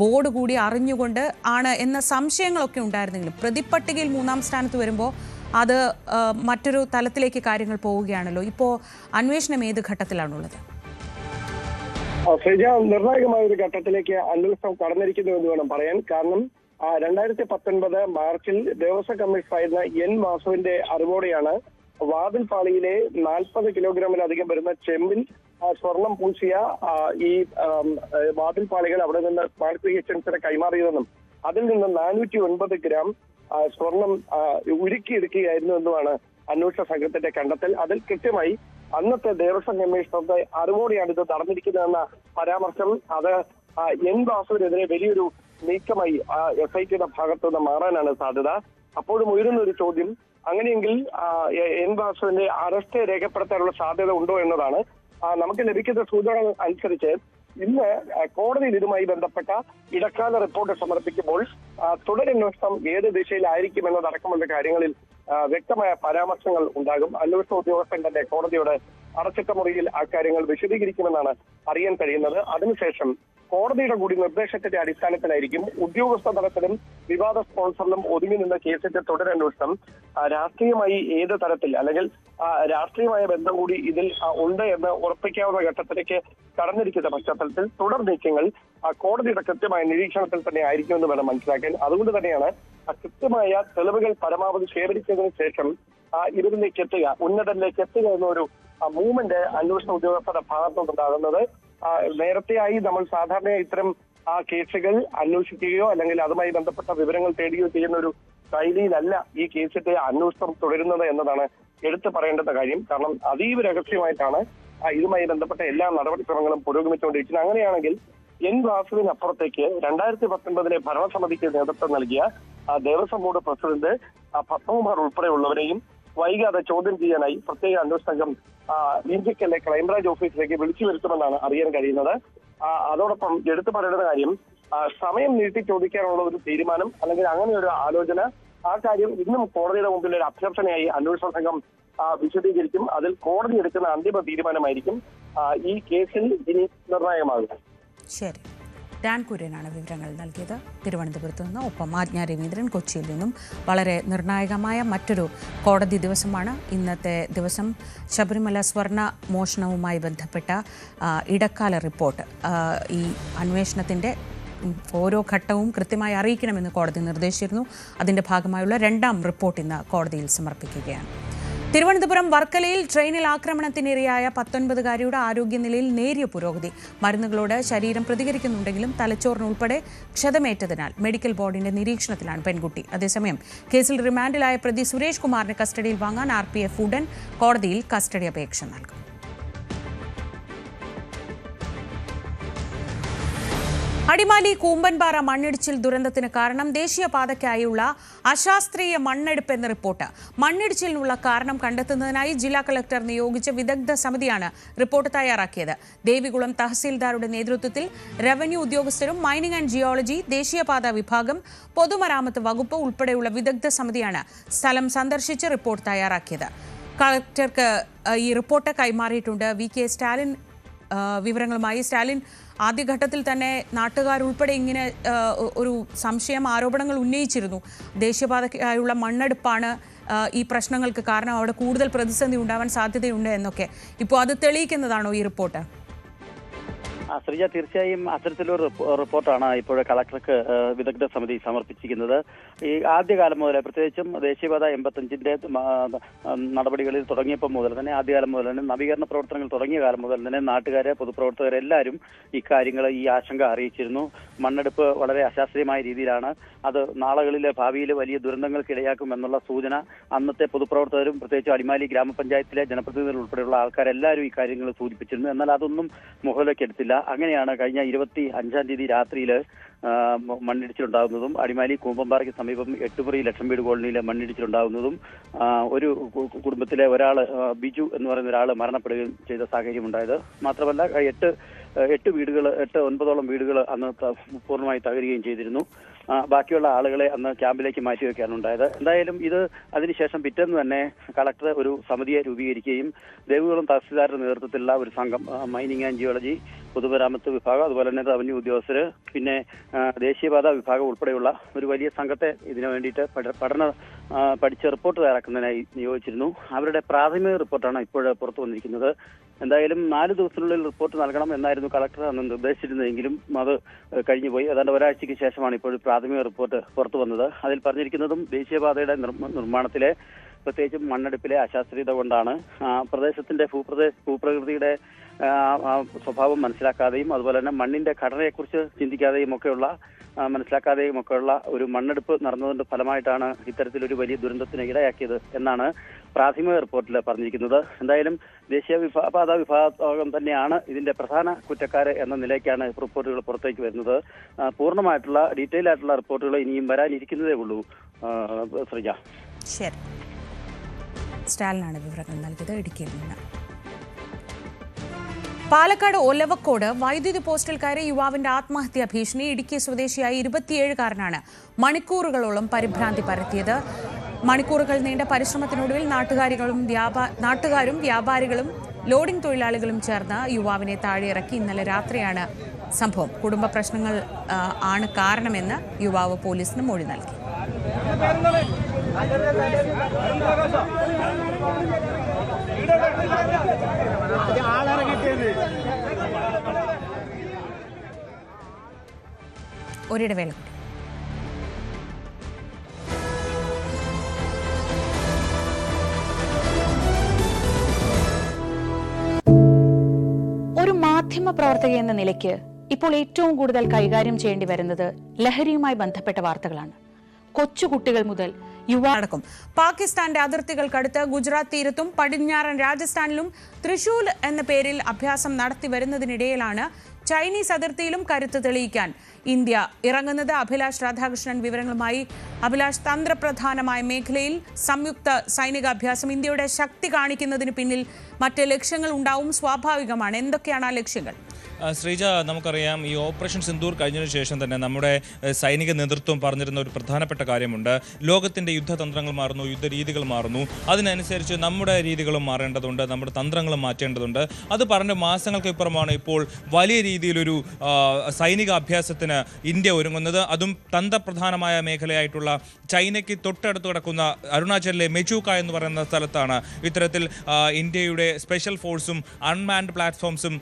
ബോർഡ് കൂടി അറിഞ്ഞുകൊണ്ട് ആണ് എന്ന സംശയങ്ങളൊക്കെ ഉണ്ടായിരുന്നെങ്കിലും പ്രതിപ്പട്ടികയിൽ 3-ാം സ്ഥാനത്ത് വരുമ്പോൾ അത് മറ്റൊരു തലത്തിലേക്ക് കാര്യങ്ങൾ പോവുകയാണല്ലോ. ഇപ്പോൾ അന്വേഷണം ഏത് ഘട്ടത്തിലാണുള്ളത്? നിർണായകമായ ഒരു ഘട്ടത്തിലേക്ക് അന്വേഷണം കടന്നിരിക്കുന്നു എന്ന് വേണം പറയാൻ. കാരണം 2019 മാർച്ചിൽ ദേവസ്വം കമ്മീഷണറായിരുന്ന എൻ വാസുവിന്റെ അറിവോടെയാണ് വാതിൽപ്പാളിയിലെ 40 കിലോഗ്രാമിലധികം വരുന്ന ചെമ്പിൽ സ്വർണം പൂശിയ ഈ വാതിൽപ്പാളികൾ അവിടെ നിന്ന് ക്വാളിഫിക്കേഷൻസിന് കൈമാറിയതെന്നും അതിൽ നിന്ന് 409 ഗ്രാം സ്വർണം ഉരുക്കിയെടുക്കുകയായിരുന്നു എന്നുമാണ് അന്വേഷണ സംഘത്തിന്റെ കണ്ടെത്തൽ. അതിൽ കൃത്യമായി അന്നത്തെ ദേവസ്വം കമ്മീഷണറുടെ അറിവോടെയാണ് ഇത് നടന്നിരിക്കുന്നതെന്ന പരാമർശം അത് എൻ വാസുവിനെതിരെ വലിയൊരു നീക്കമായി SITയുടെ ഭാഗത്തു നിന്ന് മാറാനാണ് സാധ്യത. അപ്പോഴും ഉയരുന്ന ഒരു ചോദ്യം, അങ്ങനെയെങ്കിൽ എൻ വാസുവിന്റെ അറസ്റ്റ് രേഖപ്പെടുത്താനുള്ള സാധ്യത ഉണ്ടോ എന്നതാണ്. നമുക്ക് ലഭിക്കുന്ന സൂചനകൾ അനുസരിച്ച് ഇന്ന് കോടതിയിൽ ഇതുമായി ബന്ധപ്പെട്ട ഇടക്കാല റിപ്പോർട്ട് സമർപ്പിക്കുമ്പോൾ തുടരന്വേഷണം ഏത് ദിശയിലായിരിക്കും എന്നതടക്കമുള്ള കാര്യങ്ങളിൽ വ്യക്തമായ പരാമർശങ്ങൾ ഉണ്ടാകും. അന്വേഷണ ഉദ്യോഗസ്ഥൻ തന്നെ കോടതിയോട് അടച്ചിട്ട മുറിയിൽ അക്കാര്യങ്ങൾ വിശദീകരിക്കുമെന്നാണ് അറിയാൻ കഴിയുന്നത്. അതിനുശേഷം കോടതിയുടെ കൂടി നിർദ്ദേശത്തിന്റെ അടിസ്ഥാനത്തിലായിരിക്കും ഉദ്യോഗസ്ഥ തലത്തിലും വിവാദ സ്പോൺസറിലും ഒതുങ്ങി നിന്ന കേസിന്റെ തുടരന്വേഷണം രാഷ്ട്രീയമായി ഏത് തരത്തിൽ അല്ലെങ്കിൽ രാഷ്ട്രീയമായ ബന്ധം കൂടി ഇതിൽ ഉണ്ട് എന്ന് ഉറപ്പിക്കാവുന്ന ഘട്ടത്തിലേക്ക് കടന്നിരിക്കുന്ന പശ്ചാത്തലത്തിൽ തുടർ നീക്കങ്ങൾ കോടതിയുടെ കൃത്യമായ നിരീക്ഷണത്തിൽ തന്നെ ആയിരിക്കുമെന്ന് വേണം മനസ്സിലാക്കാൻ. അതുകൊണ്ട് തന്നെയാണ് കൃത്യമായ തെളിവുകൾ പരമാവധി ശേഖരിച്ചതിന് ശേഷം ഇവരിലേക്ക് എത്തുക, ഉന്നതരിലേക്ക് എത്തുക എന്നൊരു മൂവ്മെന്റ് അന്വേഷണ ഉദ്യോഗസ്ഥരുടെ ഭാഗത്തുനിന്നുണ്ടാകുന്നത്. നേരത്തെയായി നമ്മൾ സാധാരണ ഇത്തരം കേസുകൾ അന്വേഷിക്കുകയോ അല്ലെങ്കിൽ അതുമായി ബന്ധപ്പെട്ട വിവരങ്ങൾ തേടുകയോ ചെയ്യുന്ന ഒരു ശൈലിയിലല്ല ഈ കേസിന്റെ അന്വേഷണം തുടരുന്നത് എന്നതാണ് എടുത്തു പറയേണ്ട കാര്യം. കാരണം അതീവ രഹസ്യമായിട്ടാണ് ഇതുമായി ബന്ധപ്പെട്ട എല്ലാ നടപടിക്രമങ്ങളും പുരോഗമിച്ചുകൊണ്ടിരിക്കുന്നത്. അങ്ങനെയാണെങ്കിൽ എൻ വാസുവിനപ്പുറത്തേക്ക് 2019 ഭരണസമിതിക്ക് നേതൃത്വം നൽകിയ ദേവസ്വം ബോർഡ് പ്രസിഡന്റ് പത്മകുമാർ ഉൾപ്പെടെയുള്ളവരെയും വൈകാതെ ചോദ്യം ചെയ്യാനായി പ്രത്യേക അന്വേഷണ സംഘം ഇന്ത്യക്കല്ലെ ക്രൈംബ്രാഞ്ച് ഓഫീസിലേക്ക് വിളിച്ചു വരുത്തുമെന്നാണ് അറിയാൻ കഴിയുന്നത്. അതോടൊപ്പം എടുത്തു പറയേണ്ട കാര്യം, സമയം നീട്ടി ചോദിക്കാനുള്ള ഒരു തീരുമാനം അല്ലെങ്കിൽ അങ്ങനെ ഒരു ആലോചന, ആ കാര്യം ഇന്നും കോടതിയുടെ മുമ്പിൽ ഒരു അഭ്യർത്ഥനയായി അന്വേഷണ സംഘം വിശദീകരിക്കും. അതിൽ കോടതി എടുക്കുന്ന അന്തിമ തീരുമാനമായിരിക്കും ഈ കേസിൽ ഇനി നിർണായകമാകുക. ശരി, ഡാൻ കുര്യനാണ് വിവരങ്ങൾ നൽകിയത് തിരുവനന്തപുരത്ത് നിന്ന്. ഒപ്പം ആജ്ഞ രവീന്ദ്രൻ കൊച്ചിയിൽ നിന്നും. വളരെ നിർണായകമായ മറ്റൊരു കോടതി ദിവസമാണ് ഇന്നത്തെ ദിവസം. ശബരിമല സ്വർണ്ണ മോഷണവുമായി ബന്ധപ്പെട്ട ഇടക്കാല റിപ്പോർട്ട്, ഈ അന്വേഷണത്തിൻ്റെ ഓരോ ഘട്ടവും കൃത്യമായി അറിയിക്കണമെന്ന് കോടതി നിർദ്ദേശിച്ചിരുന്നു. അതിൻ്റെ ഭാഗമായുള്ള 2ാം റിപ്പോർട്ട് ഇന്ന് കോടതിയിൽ സമർപ്പിക്കുകയാണ്. തിരുവനന്തപുരം വർക്കലയിൽ ട്രെയിനിൽ ആക്രമണത്തിനിരയായ 19-കാരിയുടെ ആരോഗ്യനിലയിൽ നേരിയ പുരോഗതി. മരുന്നുകളോട് ശരീരം പ്രതികരിക്കുന്നുണ്ടെങ്കിലും തലച്ചോറിനുൾപ്പെടെ ക്ഷതമേറ്റതിനാൽ മെഡിക്കൽ ബോർഡിന്റെ നിരീക്ഷണത്തിലാണ് പെൺകുട്ടി. അതേസമയം കേസിൽ റിമാൻഡിലായ പ്രതി സുരേഷ് കുമാറിനെ കസ്റ്റഡിയിൽ വാങ്ങാൻ RPF ഉടൻ കോടതിയിൽ കസ്റ്റഡി അപേക്ഷ നൽകും. അടിമാലി കൂമ്പൻപാറ മണ്ണിടിച്ചിൽ ദുരന്തത്തിന് കാരണം ദേശീയപാതയ്ക്കായുള്ള അശാസ്ത്രീയ മണ്ണെടുപ്പ് എന്ന റിപ്പോർട്ട്. മണ്ണിടിച്ചിലിനുള്ള കാരണം കണ്ടെത്തുന്നതിനായി ജില്ലാ കളക്ടർ നിയോഗിച്ച വിദഗ്ധ സമിതിയാണ് റിപ്പോർട്ട് തയ്യാറാക്കിയത്. ദേവികുളം തഹസീൽദാരുടെ നേതൃത്വത്തിൽ റവന്യൂ ഉദ്യോഗസ്ഥരും മൈനിംഗ് ആൻഡ് ജിയോളജി, ദേശീയപാത വിഭാഗം, പൊതുമരാമത്ത് വകുപ്പ് ഉൾപ്പെടെയുള്ള വിദഗ്ധ സമിതിയാണ് സ്ഥലം സന്ദർശിച്ച് റിപ്പോർട്ട് തയ്യാറാക്കിയത്. കളക്ടർക്ക് ഈ റിപ്പോർട്ട് കൈമാറിയിട്ടുണ്ട്. VK സ്റ്റാലിൻ വിവരങ്ങളുമായി. സ്റ്റാലിൻ, ആദ്യഘട്ടത്തിൽ തന്നെ നാട്ടുകാരുൾപ്പെടെ ഇങ്ങനെ ഒരു സംശയം, ആരോപണങ്ങൾ ഉന്നയിച്ചിരുന്നു. ദേശീയപാതയ്ക്കായുള്ള മണ്ണെടുപ്പാണ് ഈ പ്രശ്നങ്ങൾക്ക് കാരണം, അവിടെ കൂടുതൽ പ്രതിസന്ധി ഉണ്ടാവാൻ സാധ്യതയുണ്ട് എന്നൊക്കെ. ഇപ്പോൾ അത് തെളിയിക്കുന്നതാണോ ഈ റിപ്പോർട്ട്? ശ്രീജ, തീർച്ചയായും അത്തരത്തിലൊരു റിപ്പോർട്ടാണ് ഇപ്പോൾ കളക്ടർക്ക് വിദഗ്ധ സമിതി സമർപ്പിച്ചിരിക്കുന്നത്. ഈ ആദ്യകാലം മുതൽ, പ്രത്യേകിച്ചും ദേശീയപാത 85-ന്റെ നടപടികളിൽ തുടങ്ങിയപ്പോൾ മുതൽ തന്നെ, ആദ്യകാലം മുതൽ തന്നെ, നവീകരണ പ്രവർത്തനങ്ങൾ തുടങ്ങിയ കാലം മുതൽ തന്നെ നാട്ടുകാരെ, പൊതുപ്രവർത്തകരെല്ലാവരും ഇക്കാര്യങ്ങൾ, ഈ ആശങ്ക അറിയിച്ചിരുന്നു. മണ്ണെടുപ്പ് വളരെ അശാസ്ത്രീയമായ രീതിയിലാണ്, അത് നാളുകളിലെ ഭാവിയിൽ വലിയ ദുരന്തങ്ങൾക്ക് ഇടയാക്കും എന്നുള്ള സൂചന അന്നത്തെ പൊതുപ്രവർത്തകരും പ്രത്യേകിച്ച് അടിമാലി ഗ്രാമപഞ്ചായത്തിലെ ജനപ്രതിനിധികൾ ഉൾപ്പെടെയുള്ള ആൾക്കാരെല്ലാവരും ഈ കാര്യങ്ങൾ സൂചിപ്പിച്ചിരുന്നു. എന്നാൽ അതൊന്നും മുഖവിലക്കെടുത്തില്ല. അങ്ങനെയാണ് കഴിഞ്ഞ 25-ാം തീയതി രാത്രിയിൽ മണ്ണിടിച്ചിലുണ്ടാകുന്നതും അടിമാലി കൂമ്പമ്പാറയ്ക്ക് സമീപം 8 ലക്ഷം വീട് കോളനിയിലെ മണ്ണിടിച്ചിലുണ്ടാകുന്നതും ഒരു കുടുംബത്തിലെ ഒരാൾ, ബിജു എന്ന് പറയുന്ന ഒരാൾ മരണപ്പെടുകയും ചെയ്ത സാഹചര്യം ഉണ്ടായത്. മാത്രമല്ല 9ഓളം വീടുകൾ അന്ന് പൂർണ്ണമായി തകരുകയും ചെയ്തിരുന്നു. ബാക്കിയുള്ള ആളുകളെ അന്ന് ക്യാമ്പിലേക്ക് മാറ്റിവെക്കുകയാണ് ഉണ്ടായത്. എന്തായാലും ഇത് അതിനുശേഷം പിറ്റേന്ന് തന്നെ കളക്ടർ ഒരു സമിതിയെ രൂപീകരിക്കുകയും ദേവികുളം തഹസിൽദാരുടെ നേതൃത്വത്തിലുള്ള ഒരു സംഘം, മൈനിങ് ആൻഡ് ജിയോളജി, പൊതുമരാമത്ത് വിഭാഗം, അതുപോലെ തന്നെ റവന്യൂ ഉദ്യോഗസ്ഥര്, പിന്നെ ദേശീയപാത വിഭാഗം ഉൾപ്പെടെയുള്ള ഒരു വലിയ സംഘത്തെ ഇതിനു വേണ്ടിയിട്ട് പഠിച്ച് റിപ്പോർട്ട് തയ്യാറാക്കുന്നതിനായി നിയോഗിച്ചിരുന്നു. അവരുടെ പ്രാഥമിക റിപ്പോർട്ടാണ് ഇപ്പോൾ പുറത്തു വന്നിരിക്കുന്നത്. എന്തായാലും 4 ദിവസത്തിനുള്ളിൽ റിപ്പോർട്ട് നൽകണം എന്നായിരുന്നു കളക്ടർ അന്ന് നിർദ്ദേശിച്ചിരുന്നതെങ്കിലും അത് കഴിഞ്ഞുപോയി. ഏതാണ്ട് ഒരാഴ്ചയ്ക്ക് ശേഷമാണ് ഇപ്പോൾ പ്രാഥമിക റിപ്പോർട്ട് പുറത്തു വന്നത്. അതിൽ പറഞ്ഞിരിക്കുന്നതും ദേശീയപാതയുടെ നിർമ്മാണത്തിലെ പ്രത്യേകിച്ചും മണ്ണെടുപ്പിലെ അശാസ്ത്രീയത കൊണ്ടാണ് പ്രദേശത്തിന്റെ ഭൂപ്രകൃതിയുടെ സ്വഭാവം മനസ്സിലാക്കാതെയും അതുപോലെ തന്നെ മണ്ണിന്റെ ഘടനയെക്കുറിച്ച് ചിന്തിക്കാതെയും ഒക്കെയുള്ള ഒരു മണ്ണെടുപ്പ് നടന്നതിന്റെ ഫലമായിട്ടാണ് ഇത്തരത്തിലൊരു വലിയ ദുരന്തത്തിന് ഇടയാക്കിയത് എന്നാണ് പ്രാഥമിക റിപ്പോർട്ടിൽ പറഞ്ഞിരിക്കുന്നത്. എന്തായാലും ദേശീയപാത വിഭാഗം തന്നെയാണ് ഇതിന്റെ പ്രധാന കുറ്റക്കാര് എന്ന നിലയ്ക്കാണ് റിപ്പോർട്ടുകൾ പുറത്തേക്ക് വരുന്നത്. പൂർണ്ണമായിട്ടുള്ള ഡീറ്റെയിൽ ആയിട്ടുള്ള റിപ്പോർട്ടുകൾ ഇനിയും വരാനിരിക്കുന്നതേ ഉള്ളൂ. ശ്രീജ. ശരി, സ്റ്റാലിനാണ് വിവരങ്ങൾ നൽകിയത് ഇടുക്കിയിൽ നിന്ന്. പാലക്കാട് ഒലവക്കോട് വൈദ്യുതി പോസ്റ്റിൽ കയറി യുവാവിന്റെ ആത്മഹത്യാ ഭീഷണി. ഇടുക്കി സ്വദേശിയായ 27-കാരനാണ് മണിക്കൂറുകളോളം പരിഭ്രാന്തി പരത്തിയത്. മണിക്കൂറുകൾ നീണ്ട പരിശ്രമത്തിനൊടുവിൽ നാട്ടുകാരും വ്യാപാരികളും ലോഡിംഗ് തൊഴിലാളികളും ചേർന്ന് യുവാവിനെ താഴെ ഇറക്കി. ഇന്നലെ രാത്രിയാണ് സംഭവം. കുടുംബ പ്രശ്നങ്ങൾ ആണ് കാരണമെന്ന് യുവാവ് പോലീസിന് മൊഴി നൽകി. ഒരിടവേള. ഒരു മാധ്യമ പ്രവർത്തക എന്ന നിലയ്ക്ക് ഇപ്പോൾ ഏറ്റവും കൂടുതൽ കൈകാര്യം ചെയ്യേണ്ടി വരുന്നത് ലഹരിയുമായി ബന്ധപ്പെട്ട വാർത്തകളാണ്. കൊച്ചുകുട്ടികൾ മുതൽ യുവാടക്കം പാകിസ്ഥാന്റെ അതിർത്തികൾക്കടുത്ത് ഗുജറാത്ത് തീരത്തും പടിഞ്ഞാറൻ രാജസ്ഥാനിലും തൃശൂൽ എന്ന പേരിൽ അഭ്യാസം നടത്തി വരുന്നതിനിടയിലാണ് ചൈനീസ് അതിർത്തിയിലും കരുത്ത് തെളിയിക്കാൻ ഇന്ത്യ ഇറങ്ങുന്നത്. അഭിലാഷ് രാധാകൃഷ്ണൻ വിവരങ്ങളുമായി. അഭിലാഷ്, തന്ത്രപ്രധാനമായ മേഖലയിൽ സംയുക്ത സൈനിക അഭ്യാസം ഇന്ത്യയുടെ ശക്തി കാണിക്കുന്നതിന് പിന്നിൽ മറ്റ് ലക്ഷ്യങ്ങൾ ഉണ്ടാവും, സ്വാഭാവികമാണ്. എന്തൊക്കെയാണ് ആ ലക്ഷ്യങ്ങൾ? ശ്രീജ, നമുക്കറിയാം ഈ ഓപ്പറേഷൻ സിന്ദൂർ കഴിഞ്ഞതിന് ശേഷം തന്നെ നമ്മുടെ സൈനിക നേതൃത്വം പറഞ്ഞിരുന്ന ഒരു പ്രധാനപ്പെട്ട കാര്യമുണ്ട്. ലോകത്തിൻ്റെ യുദ്ധതന്ത്രങ്ങൾ മാറുന്നു, യുദ്ധരീതികൾ മാറുന്നു, അതിനനുസരിച്ച് നമ്മുടെ രീതികളും മാറേണ്ടതുണ്ട്, നമ്മുടെ തന്ത്രങ്ങളും മാറ്റേണ്ടതുണ്ട്. അത് പറഞ്ഞ മാസങ്ങൾക്ക് ഇപ്പുറമാണ് ഇപ്പോൾ വലിയ രീതിയിലൊരു സൈനിക അഭ്യാസത്തിന് ഇന്ത്യ ഒരുങ്ങുന്നത്. അതും തന്ത്രപ്രധാനമായ മേഖലയായിട്ടുള്ള ചൈനയ്ക്ക് തൊട്ടടുത്ത് കിടക്കുന്ന അരുണാചലിലെ മെച്ചൂക്ക എന്ന് പറയുന്ന സ്ഥലത്താണ് ഇത്തരത്തിൽ ഇന്ത്യയുടെ സ്പെഷ്യൽ ഫോഴ്സും അൺമാൻഡ് പ്ലാറ്റ്ഫോംസും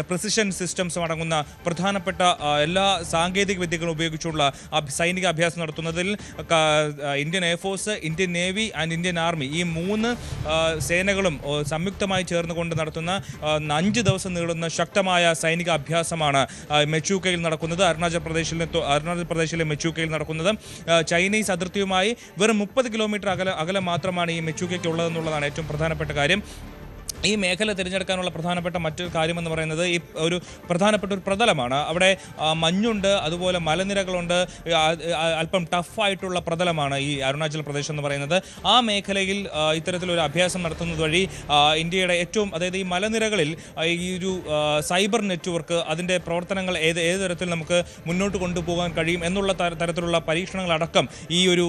പ്രിസിഷൻ സിസ്റ്റംസും അടങ്ങുന്ന പ്രധാനപ്പെട്ട എല്ലാ സാങ്കേതിക വിദ്യകളും ഉപയോഗിച്ചുള്ള സൈനിക അഭ്യാസം നടത്തുന്നതിൽ Indian air force, Indian navy and Indian army, ഈ 3 സേനകളും സംയുക്തമായി ചേർന്നുകൊണ്ട് നടത്തുന്ന 5 ദിവസം നീളുന്ന ശക്തമായ സൈനിക അഭ്യാസമാണ് മെച്ചൂക്കയിൽ നടക്കുന്നത്. അരുണാചൽ പ്രദേശിലെ മെച്ചൂക്കയിൽ നടക്കുന്നത്. ചൈനീസ് അതിർത്തിയുമായി വെറും 30 കിലോമീറ്റർ അകലെ മാത്രമാണ് ഈ മെച്ചൂക്കയ്ക്ക് ഉള്ളതെന്നുള്ളതാണ് ഏറ്റവും പ്രധാനപ്പെട്ട കാര്യം. ഈ മേഖല തിരഞ്ഞെടുക്കാനുള്ള പ്രധാനപ്പെട്ട മറ്റൊരു കാര്യമെന്ന് പറയുന്നത് ഈ ഒരു പ്രധാനപ്പെട്ട ഒരു പ്രതലമാണ്. അവിടെ മഞ്ഞുണ്ട്, അതുപോലെ മലനിരകളുണ്ട്, അല്പം ടഫായിട്ടുള്ള പ്രതലമാണ് ഈ അരുണാചൽ പ്രദേശ് എന്ന് പറയുന്നത്. ആ മേഖലയിൽ ഇത്തരത്തിലൊരു അഭ്യാസം നടത്തുന്നത് വഴി ഇന്ത്യയുടെ ഏറ്റവും, അതായത് ഈ മലനിരകളിൽ ഈ ഒരു സൈബർ നെറ്റ്വർക്ക്, അതിൻ്റെ പ്രവർത്തനങ്ങൾ ഏത് തരത്തിൽ നമുക്ക് മുന്നോട്ട് കൊണ്ടുപോകാൻ കഴിയും എന്നുള്ള തരത്തിലുള്ള പരീക്ഷണങ്ങളടക്കം ഈ ഒരു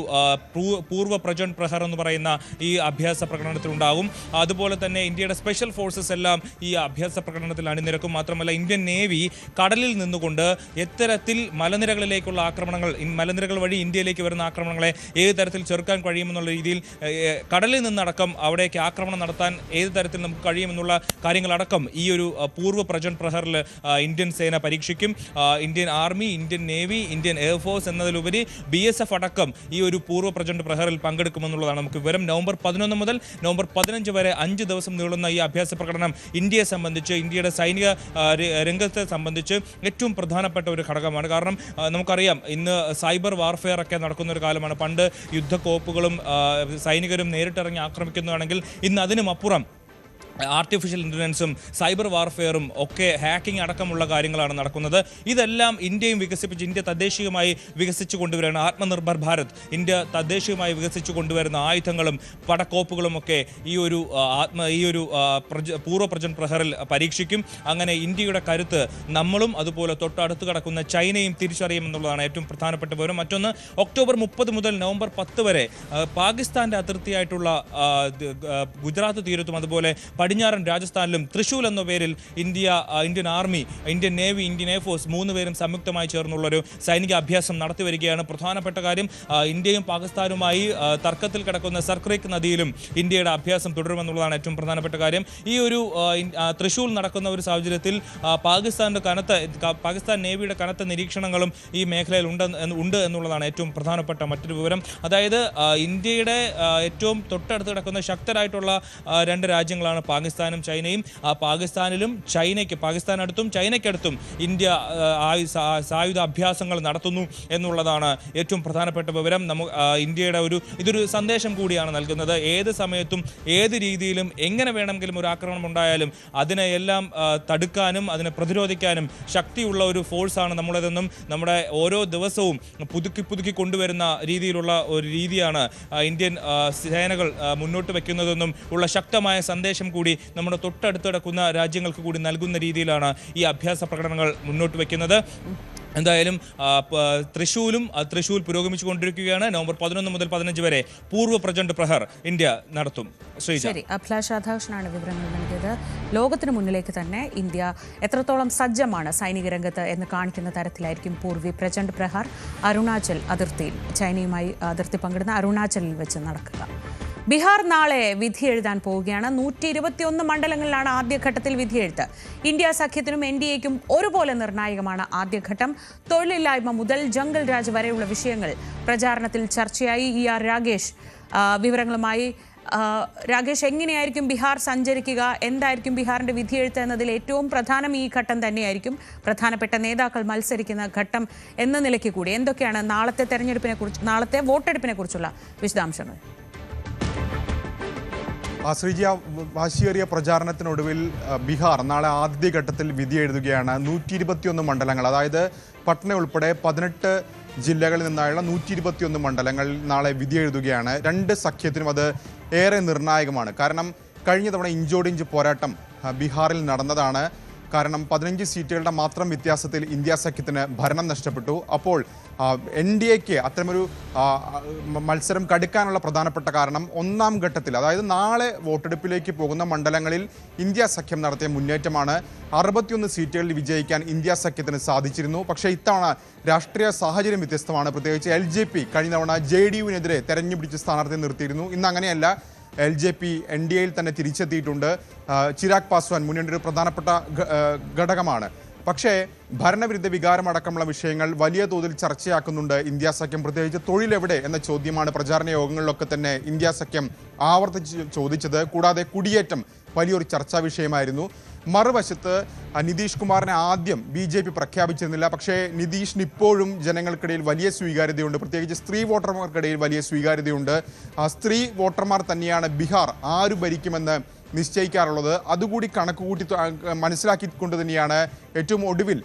പൂർവ്വ പ്രജൻ പ്രഹർ എന്ന് പറയുന്ന ഈ അഭ്യാസ പ്രകടനത്തിലുണ്ടാകും. അതുപോലെ തന്നെ ഇന്ത്യയുടെ സ്പെഷ്യൽ ഫോഴ്സസ് എല്ലാം ഈ അഭ്യാസ പ്രകടനത്തിൽ അണിനിരക്കും. മാത്രമല്ല ഇന്ത്യൻ നേവി കടലിൽ നിന്നുകൊണ്ട് എത്തരത്തിൽ മലനിരകളിലേക്കുള്ള ആക്രമണങ്ങൾ, മലനിരകൾ വഴി ഇന്ത്യയിലേക്ക് വരുന്ന ആക്രമണങ്ങളെ ഏത് തരത്തിൽ ചെറുക്കാൻ കഴിയുമെന്നുള്ള രീതിയിൽ കടലിൽ നിന്നടക്കം അവിടേക്ക് ആക്രമണം നടത്താൻ ഏത് തരത്തിൽ നമുക്ക് കഴിയുമെന്നുള്ള കാര്യങ്ങളടക്കം ഈ ഒരു പൂർവ്വ പ്രചണ്ഡ് പ്രഹറിൽ ഇന്ത്യൻ സേന പരീക്ഷിക്കും. Indian army, Indian navy, Indian air force എന്നതിലുപരി BSF അടക്കം ഈ ഒരു പൂർവ്വ പ്രചണ്ഡ് പ്രഹറിൽ പങ്കെടുക്കുമെന്നുള്ളതാണ് നമുക്ക് വിവരം. നവംബർ 11 മുതൽ നവംബർ 15 വരെ 5 ദിവസം നീളുന്ന ഈ അഭ്യാസ പ്രകടനം ഇന്ത്യയെ സംബന്ധിച്ച്, ഇന്ത്യയുടെ സൈനിക രംഗത്തെ സംബന്ധിച്ച് ഏറ്റവും പ്രധാനപ്പെട്ട ഒരു ഘടകമാണ്. കാരണം നമുക്കറിയാം ഇന്ന് സൈബർ വാർഫെയർ ഒക്കെ നടക്കുന്ന ഒരു കാലമാണ്. പണ്ട് യുദ്ധക്കോപ്പുകളും സൈനികരും നേരിട്ടിറങ്ങി ആക്രമിക്കുന്നതാണെങ്കിൽ ഇന്ന് അതിനും അപ്പുറം ആർട്ടിഫിഷ്യൽ ഇൻ്റലിജൻസും സൈബർ വാർഫെയറും ഒക്കെ ഹാക്കിംഗ് അടക്കമുള്ള കാര്യങ്ങളാണ് നടക്കുന്നത്. ഇതെല്ലാം ഇന്ത്യയും വികസിപ്പിച്ച്, ഇന്ത്യ തദ്ദേശീയമായി വികസിച്ചു കൊണ്ടുവരുന്ന ആത്മനിർഭർ ഭാരത്, ഇന്ത്യ തദ്ദേശീയമായി വികസിച്ചു കൊണ്ടുവരുന്ന ആയുധങ്ങളും പടക്കോപ്പുകളും ഒക്കെ ഈ ഒരു പൂർവ്വ പ്രചണ്ഡ് പ്രഹറിൽ പരീക്ഷിക്കും. അങ്ങനെ ഇന്ത്യയുടെ കരുത്ത് നമ്മളും അതുപോലെ തൊട്ടടുത്ത് കിടക്കുന്ന ചൈനയും തിരിച്ചറിയുമെന്നുള്ളതാണ് ഏറ്റവും പ്രധാനപ്പെട്ട വിവരം. മറ്റൊന്ന്, ഒക്ടോബർ 30 മുതൽ നവംബർ 10 വരെ പാകിസ്ഥാൻ്റെ അതിർത്തിയായിട്ടുള്ള ഗുജറാത്ത് തീരത്തും അതുപോലെ പടിഞ്ഞാറൻ രാജസ്ഥാനിലും തൃശൂൽ എന്ന പേരിൽ Indian army, Indian navy, Indian air force 3 പേരും സംയുക്തമായി ചേർന്നുള്ളൊരു സൈനിക അഭ്യാസം നടത്തിവരികയാണ്. പ്രധാനപ്പെട്ട കാര്യം, ഇന്ത്യയും പാകിസ്ഥാനുമായി തർക്കത്തിൽ കിടക്കുന്ന സർക്രീക്ക് നദിയിലും ഇന്ത്യയുടെ അഭ്യാസം തുടരുമെന്നുള്ളതാണ് ഏറ്റവും പ്രധാനപ്പെട്ട കാര്യം. ഈ ഒരു തൃശൂൽ നടക്കുന്ന ഒരു സാഹചര്യത്തിൽ പാകിസ്ഥാൻ നേവിയുടെ കനത്ത നിരീക്ഷണങ്ങളും ഈ മേഖലയിൽ ഉണ്ട് എന്നുള്ളതാണ് ഏറ്റവും പ്രധാനപ്പെട്ട മറ്റൊരു വിവരം. അതായത് ഇന്ത്യയുടെ ഏറ്റവും തൊട്ടടുത്ത് കിടക്കുന്ന ശക്തരായിട്ടുള്ള 2 രാജ്യങ്ങളാണ് പാകിസ്ഥാനും ചൈനയും. ആ പാകിസ്ഥാനടുത്തും ചൈനയ്ക്കടുത്തും ഇന്ത്യ സായുധ അഭ്യാസങ്ങൾ നടത്തുന്നു എന്നുള്ളതാണ് ഏറ്റവും പ്രധാനപ്പെട്ട വിവരം. ഇന്ത്യയുടെ ഇതൊരു സന്ദേശം കൂടിയാണ് നൽകുന്നത്. ഏത് സമയത്തും ഏത് രീതിയിലും എങ്ങനെ വേണമെങ്കിലും ഒരു ആക്രമണം ഉണ്ടായാലും അതിനെയെല്ലാം തടുക്കാനും അതിനെ പ്രതിരോധിക്കാനും ശക്തിയുള്ള ഒരു ഫോഴ്സാണ് നമ്മുടേതെന്നും നമ്മുടെ ഓരോ ദിവസവും പുതുക്കി കൊണ്ടുവരുന്ന രീതിയിലുള്ള ഒരു രീതിയാണ് ഇന്ത്യൻ സേനകൾ മുന്നോട്ട് വയ്ക്കുന്നതെന്നും ഉള്ള ശക്തമായ സന്ദേശം കൂടി നമ്മുടെ തൊട്ടടുത്ത് കിടക്കുന്ന രാജ്യങ്ങൾക്ക് കൂടി നൽകുന്ന രീതിയിലാണ് ഈ അഭ്യാസ പ്രകടനങ്ങൾ മുന്നോട്ട് വയ്ക്കുന്നത്. എന്തായാലും തൃശൂൽ പുരോഗമിച്ചുകൊണ്ടിരിക്കുകയാണ്. നവംബർ 11 മുതൽ 15 വരെ പൂർവ്വ പ്രചണ്ഡ് പ്രഹർ ഇന്ത്യ നടത്തും. ശരി, അഭിലാഷ് രാധാകൃഷ്ണനാണ് വിവരങ്ങൾ നൽകിയത്. ലോകത്തിന് മുന്നിലേക്ക് തന്നെ ഇന്ത്യ എത്രത്തോളം സജ്ജമാണ് സൈനിക രംഗത്ത് എന്ന് കാണിക്കുന്ന തരത്തിലായിരിക്കും പൂർവ്വ പ്രചണ്ഡ് പ്രഹർ അരുണാചൽ അതിർത്തിയിൽ, ചൈനയുമായി അതിർത്തി പങ്കിടുന്ന അരുണാചലിൽ വെച്ച് നടക്കുക. ബീഹാർ നാളെ വിധി എഴുതാൻ പോവുകയാണ്. 121 മണ്ഡലങ്ങളിലാണ് ആദ്യഘട്ടത്തിൽ വിധിയെഴുത്ത്. ഇന്ത്യ സഖ്യത്തിനും NDAയ്ക്കും ഒരുപോലെ നിർണായകമാണ് ആദ്യഘട്ടം. തൊഴിലില്ലായ്മ മുതൽ ജംഗൽ രാജ് വരെയുള്ള വിഷയങ്ങൾ പ്രചാരണത്തിൽ ചർച്ചയായി. ER രാഗേഷ് വിവരങ്ങളുമായി. രാഗേഷ്, എങ്ങനെയായിരിക്കും ബീഹാർ സഞ്ചരിക്കുക? എന്തായിരിക്കും ബീഹാറിന്റെ വിധിയെഴുത്ത് എന്നതിൽ ഏറ്റവും പ്രധാനം ഈ ഘട്ടം തന്നെയായിരിക്കും. പ്രധാനപ്പെട്ട നേതാക്കൾ മത്സരിക്കുന്ന ഘട്ടം എന്ന നിലയ്ക്ക് കൂടി എന്തൊക്കെയാണ് നാളത്തെ വോട്ടെടുപ്പിനെ കുറിച്ചുള്ള വിശദാംശങ്ങൾ? ശ്രീജിയ, വാശിയേറിയ പ്രചാരണത്തിനൊടുവിൽ ബീഹാർ നാളെ ആദ്യഘട്ടത്തിൽ വിധി എഴുതുകയാണ്. 121 മണ്ഡലങ്ങൾ, അതായത് പട്ന ഉൾപ്പെടെ 18 ജില്ലകളിൽ നിന്നായുള്ള 121 മണ്ഡലങ്ങളിൽ നാളെ വിധി എഴുതുകയാണ്. 2 സഖ്യത്തിനും അത് ഏറെ നിർണായകമാണ്. കാരണം കഴിഞ്ഞ തവണ ഇഞ്ചോടിഞ്ച് പോരാട്ടം ബീഹാറിൽ നടന്നതാണ്. കാരണം 15 സീറ്റുകളുടെ മാത്രം വ്യത്യാസത്തിൽ ഇന്ത്യ സഖ്യത്തിന് ഭരണം നഷ്ടപ്പെട്ടു. അപ്പോൾ NDAയ്ക്ക് അത്തരമൊരു മത്സരം കടുക്കാനുള്ള പ്രധാനപ്പെട്ട കാരണം ഒന്നാം ഘട്ടത്തിൽ, അതായത് നാളെ വോട്ടെടുപ്പിലേക്ക് പോകുന്ന മണ്ഡലങ്ങളിൽ ഇന്ത്യ സഖ്യം നടത്തിയ മുന്നേറ്റമാണ്. 61 സീറ്റുകളിൽ വിജയിക്കാൻ ഇന്ത്യ സഖ്യത്തിന് സാധിച്ചിരുന്നു. പക്ഷേ ഇത്തവണ രാഷ്ട്രീയ സാഹചര്യം വ്യത്യസ്തമാണ്. പ്രത്യേകിച്ച് LJP കഴിഞ്ഞ തവണ JDUവിനെതിരെ തെരഞ്ഞുപിടിച്ച് സ്ഥാനാർത്ഥി നിർത്തിയിരുന്നു. ഇന്ന് അങ്ങനെയല്ല. LJP NDAയിൽ തന്നെ തിരിച്ചെത്തിയിട്ടുണ്ട്. ചിരാഗ് പാസ്വാൻ മുന്നണിയുടെ ഒരു പ്രധാനപ്പെട്ട ഘടകമാണ്. പക്ഷേ ഭരണവിരുദ്ധ വികാരമടക്കമുള്ള വിഷയങ്ങൾ വലിയ തോതിൽ ചർച്ചയാക്കുന്നുണ്ട് ഇന്ത്യ സഖ്യം. പ്രത്യേകിച്ച് തൊഴിലെവിടെ എന്ന ചോദ്യമാണ് പ്രചാരണ യോഗങ്ങളിലൊക്കെ തന്നെ ഇന്ത്യ സഖ്യം ആവർത്തിച്ച് ചോദിച്ചത്. കൂടാതെ കുടിയേറ്റം വലിയൊരു ചർച്ചാ വിഷയമായിരുന്നു. മറുവശത്ത് നിതീഷ് കുമാറിനെ ആദ്യം BJP പ്രഖ്യാപിച്ചിരുന്നില്ല. പക്ഷേ നിതീഷിന് ഇപ്പോഴും ജനങ്ങൾക്കിടയിൽ വലിയ സ്വീകാര്യതയുണ്ട്. പ്രത്യേകിച്ച് സ്ത്രീ വോട്ടർമാർക്കിടയിൽ വലിയ സ്വീകാര്യതയുണ്ട്. സ്ത്രീ വോട്ടർമാർ തന്നെയാണ് ബീഹാർ ആര് ഭരിക്കുമെന്ന് നിശ്ചയിക്കാറുള്ളത്. അതുകൂടി കണക്കുകൂട്ടി മനസ്സിലാക്കിക്കൊണ്ട് തന്നെയാണ് ഏറ്റവും ഒടുവിൽ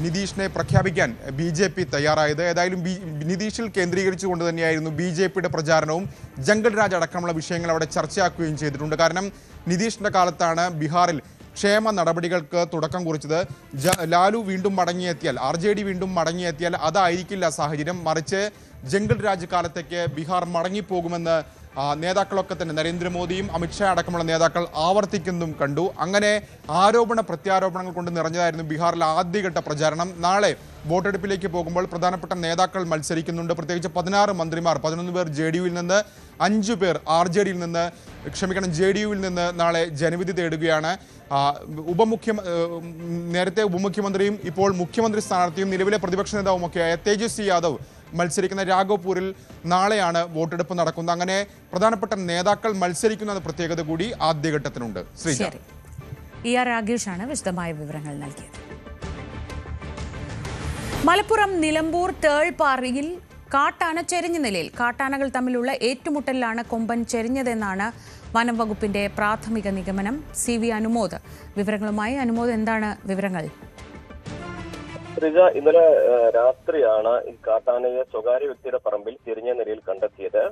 നിതീഷിനെ പ്രഖ്യാപിക്കാൻ BJP തയ്യാറായത്. ഏതായാലും നിതീഷിൽ കേന്ദ്രീകരിച്ചുകൊണ്ട് തന്നെയായിരുന്നു BJPയുടെ പ്രചാരണവും. ജംഗൽ രാജ് അടക്കമുള്ള വിഷയങ്ങൾ അവിടെ ചർച്ചയാക്കുകയും ചെയ്തിട്ടുണ്ട്. കാരണം നിതീഷിൻ്റെ കാലത്താണ് ബീഹാറിൽ ക്ഷേമ നടപടികൾക്ക് തുടക്കം കുറിച്ചത്. ലാലു വീണ്ടും മടങ്ങിയെത്തിയാൽ, RJD വീണ്ടും മടങ്ങിയെത്തിയാൽ അതായിരിക്കില്ല സാഹചര്യം. മറിച്ച് ജംഗൽ രാജ് കാലത്തേക്ക് ബീഹാർ മടങ്ങിപ്പോകുമെന്ന് നേതാക്കളൊക്കെ തന്നെ നരേന്ദ്രമോദിയും അമിത്ഷാ അടക്കമുള്ള നേതാക്കൾ ആവർത്തിക്കുന്നതും കണ്ടു. അങ്ങനെ ആരോപണ പ്രത്യാരോപണങ്ങൾ കൊണ്ട് നിറഞ്ഞതായിരുന്നു ബീഹാറിലെ ആദ്യഘട്ട പ്രചാരണം. നാളെ വോട്ടെടുപ്പിലേക്ക് പോകുമ്പോൾ പ്രധാനപ്പെട്ട നേതാക്കൾ മത്സരിക്കുന്നുണ്ട്. പ്രത്യേകിച്ച് 16 മന്ത്രിമാർ, 11 പേർ JDU-ൽ നിന്ന്, 5 പേർ RJD-യിൽ നിന്ന്, JDU-ൽ നിന്ന് നാളെ ജനവിധി തേടുകയാണ്. നേരത്തെ ഉപമുഖ്യമന്ത്രിയും ഇപ്പോൾ മുഖ്യമന്ത്രി സ്ഥാനാർത്ഥിയും നിലവിലെ പ്രതിപക്ഷ നേതാവുമൊക്കെയായ തേജസ്വി യാദവ് മത്സരിക്കുന്ന രാഘവ്പൂരിൽ നാളെയാണ് വോട്ടെടുപ്പ് നടക്കുന്നത്. അങ്ങനെ പ്രധാനപ്പെട്ട നേതാക്കൾ മത്സരിക്കുന്ന പ്രത്യേകത കൂടി ആദ്യഘട്ടത്തിനുണ്ട്. ശ്രീജ. ER രാഗേഷാണ് വിശദമായ വിവരങ്ങൾ നൽകിയത്. മലപ്പുറം നിലമ്പൂർ തേൾപ്പാറയിൽ കാട്ടാന ചെരിഞ്ഞ നിലയിൽ. കാട്ടാനകൾ തമ്മിലുള്ള ഏറ്റുമുട്ടലിലാണ് കൊമ്പൻ ചെരിഞ്ഞതെന്നാണ് വനം വകുപ്പിന്റെ പ്രാഥമിക നിഗമനം. CV അനുമോദ് വിവരങ്ങളുമായി. അനുമോദ്, എന്താണ് വിവരങ്ങൾ? ഇന്നലെ രാത്രിയാണ് ഈ കാട്ടാനയെ സ്വകാര്യ വ്യക്തിയുടെ പറമ്പിൽ ചെരിഞ്ഞ നിലയിൽ കണ്ടെത്തിയത്.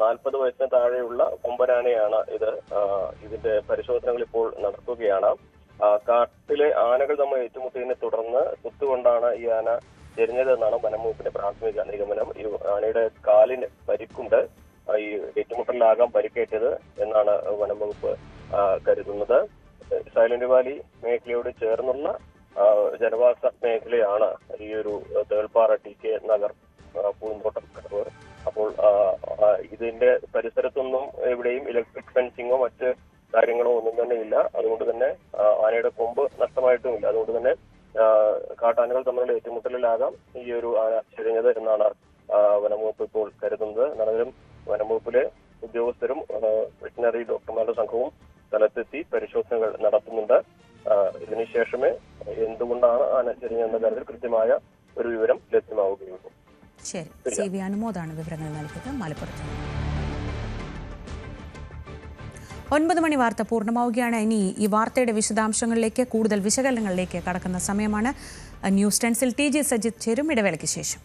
40 വയസ്സിന് താഴെയുള്ള കൊമ്പനാനയാണ് ഇത്. ഇതിന്റെ പരിശോധനകൾ ഇപ്പോൾ നടത്തുകയാണ്. കാട്ടിലെ ആനകൾ തമ്മിൽ ഏറ്റുമുട്ടിയതിനെ തുടർന്ന് കുത്തുകൊണ്ടാണ് ഈ ആന ചെരിഞ്ഞതെന്നാണ് വനംവകുപ്പിന്റെ പ്രാഥമിക നിഗമനം. ഈ ആനയുടെ കാലിന് പരിക്കുണ്ട്. ഈ ഏറ്റുമുട്ടലിലാകാൻ പരിക്കേറ്റത് എന്നാണ് വനംവകുപ്പ് കരുതുന്നത്. സൈലന്റ് വാലി മേഖലയോട് ചേർന്നുള്ള ജനവാസ മേഖലയാണ് ഈ ഒരു തേൾപ്പാറ TK നഗർ പൂന്തോട്ടം കടവ്. അപ്പോൾ ഇതിന്റെ പരിസരത്തൊന്നും എവിടെയും ഇലക്ട്രിക് ഫെൻസിങ്ങോ മറ്റ് കാര്യങ്ങളോ ഒന്നും തന്നെ ഇല്ല. അതുകൊണ്ട് തന്നെ ആനയുടെ കൊമ്പ് നഷ്ടമായിട്ടുമില്ല. അതുകൊണ്ട് തന്നെ കാട്ടാനകൾ തമ്മിലുള്ള ഏറ്റുമുട്ടലിലാകാം ഈ ഒരു ആന ചെരിഞ്ഞത് എന്നാണ് വനംവകുപ്പ് ഇപ്പോൾ കരുതുന്നത്. നിലവിലും വനംവകുപ്പിലെ ഉദ്യോഗസ്ഥരും വെറ്റിനറി ഡോക്ടർമാരുടെ സംഘവും സ്ഥലത്തെത്തി പരിശോധനകൾ നടത്തുന്നുണ്ട്. ഇതിനുശേഷമേ എന്തുകൊണ്ടാണ് ആന ചെരിഞ്ഞെന്ന കാര്യത്തിൽ കൃത്യമായ ഒരു വിവരം ലഭ്യമാവുകയുള്ളൂ. ശരി, CV അനുമോദാണ് വിവരങ്ങൾ നൽകിയത് മലപ്പുറത്ത്. 9 മണി വാർത്ത പൂർണ്ണമാവുകയാണ്. ഇനി ഈ വാർത്തയുടെ വിശദാംശങ്ങളിലേക്ക്, കൂടുതൽ വിശകലനങ്ങളിലേക്ക് കടക്കുന്ന സമയമാണ്. ന്യൂസ് 10-ൽ TG സജിത് ചേരും ഇടവേളയ്ക്ക് ശേഷം.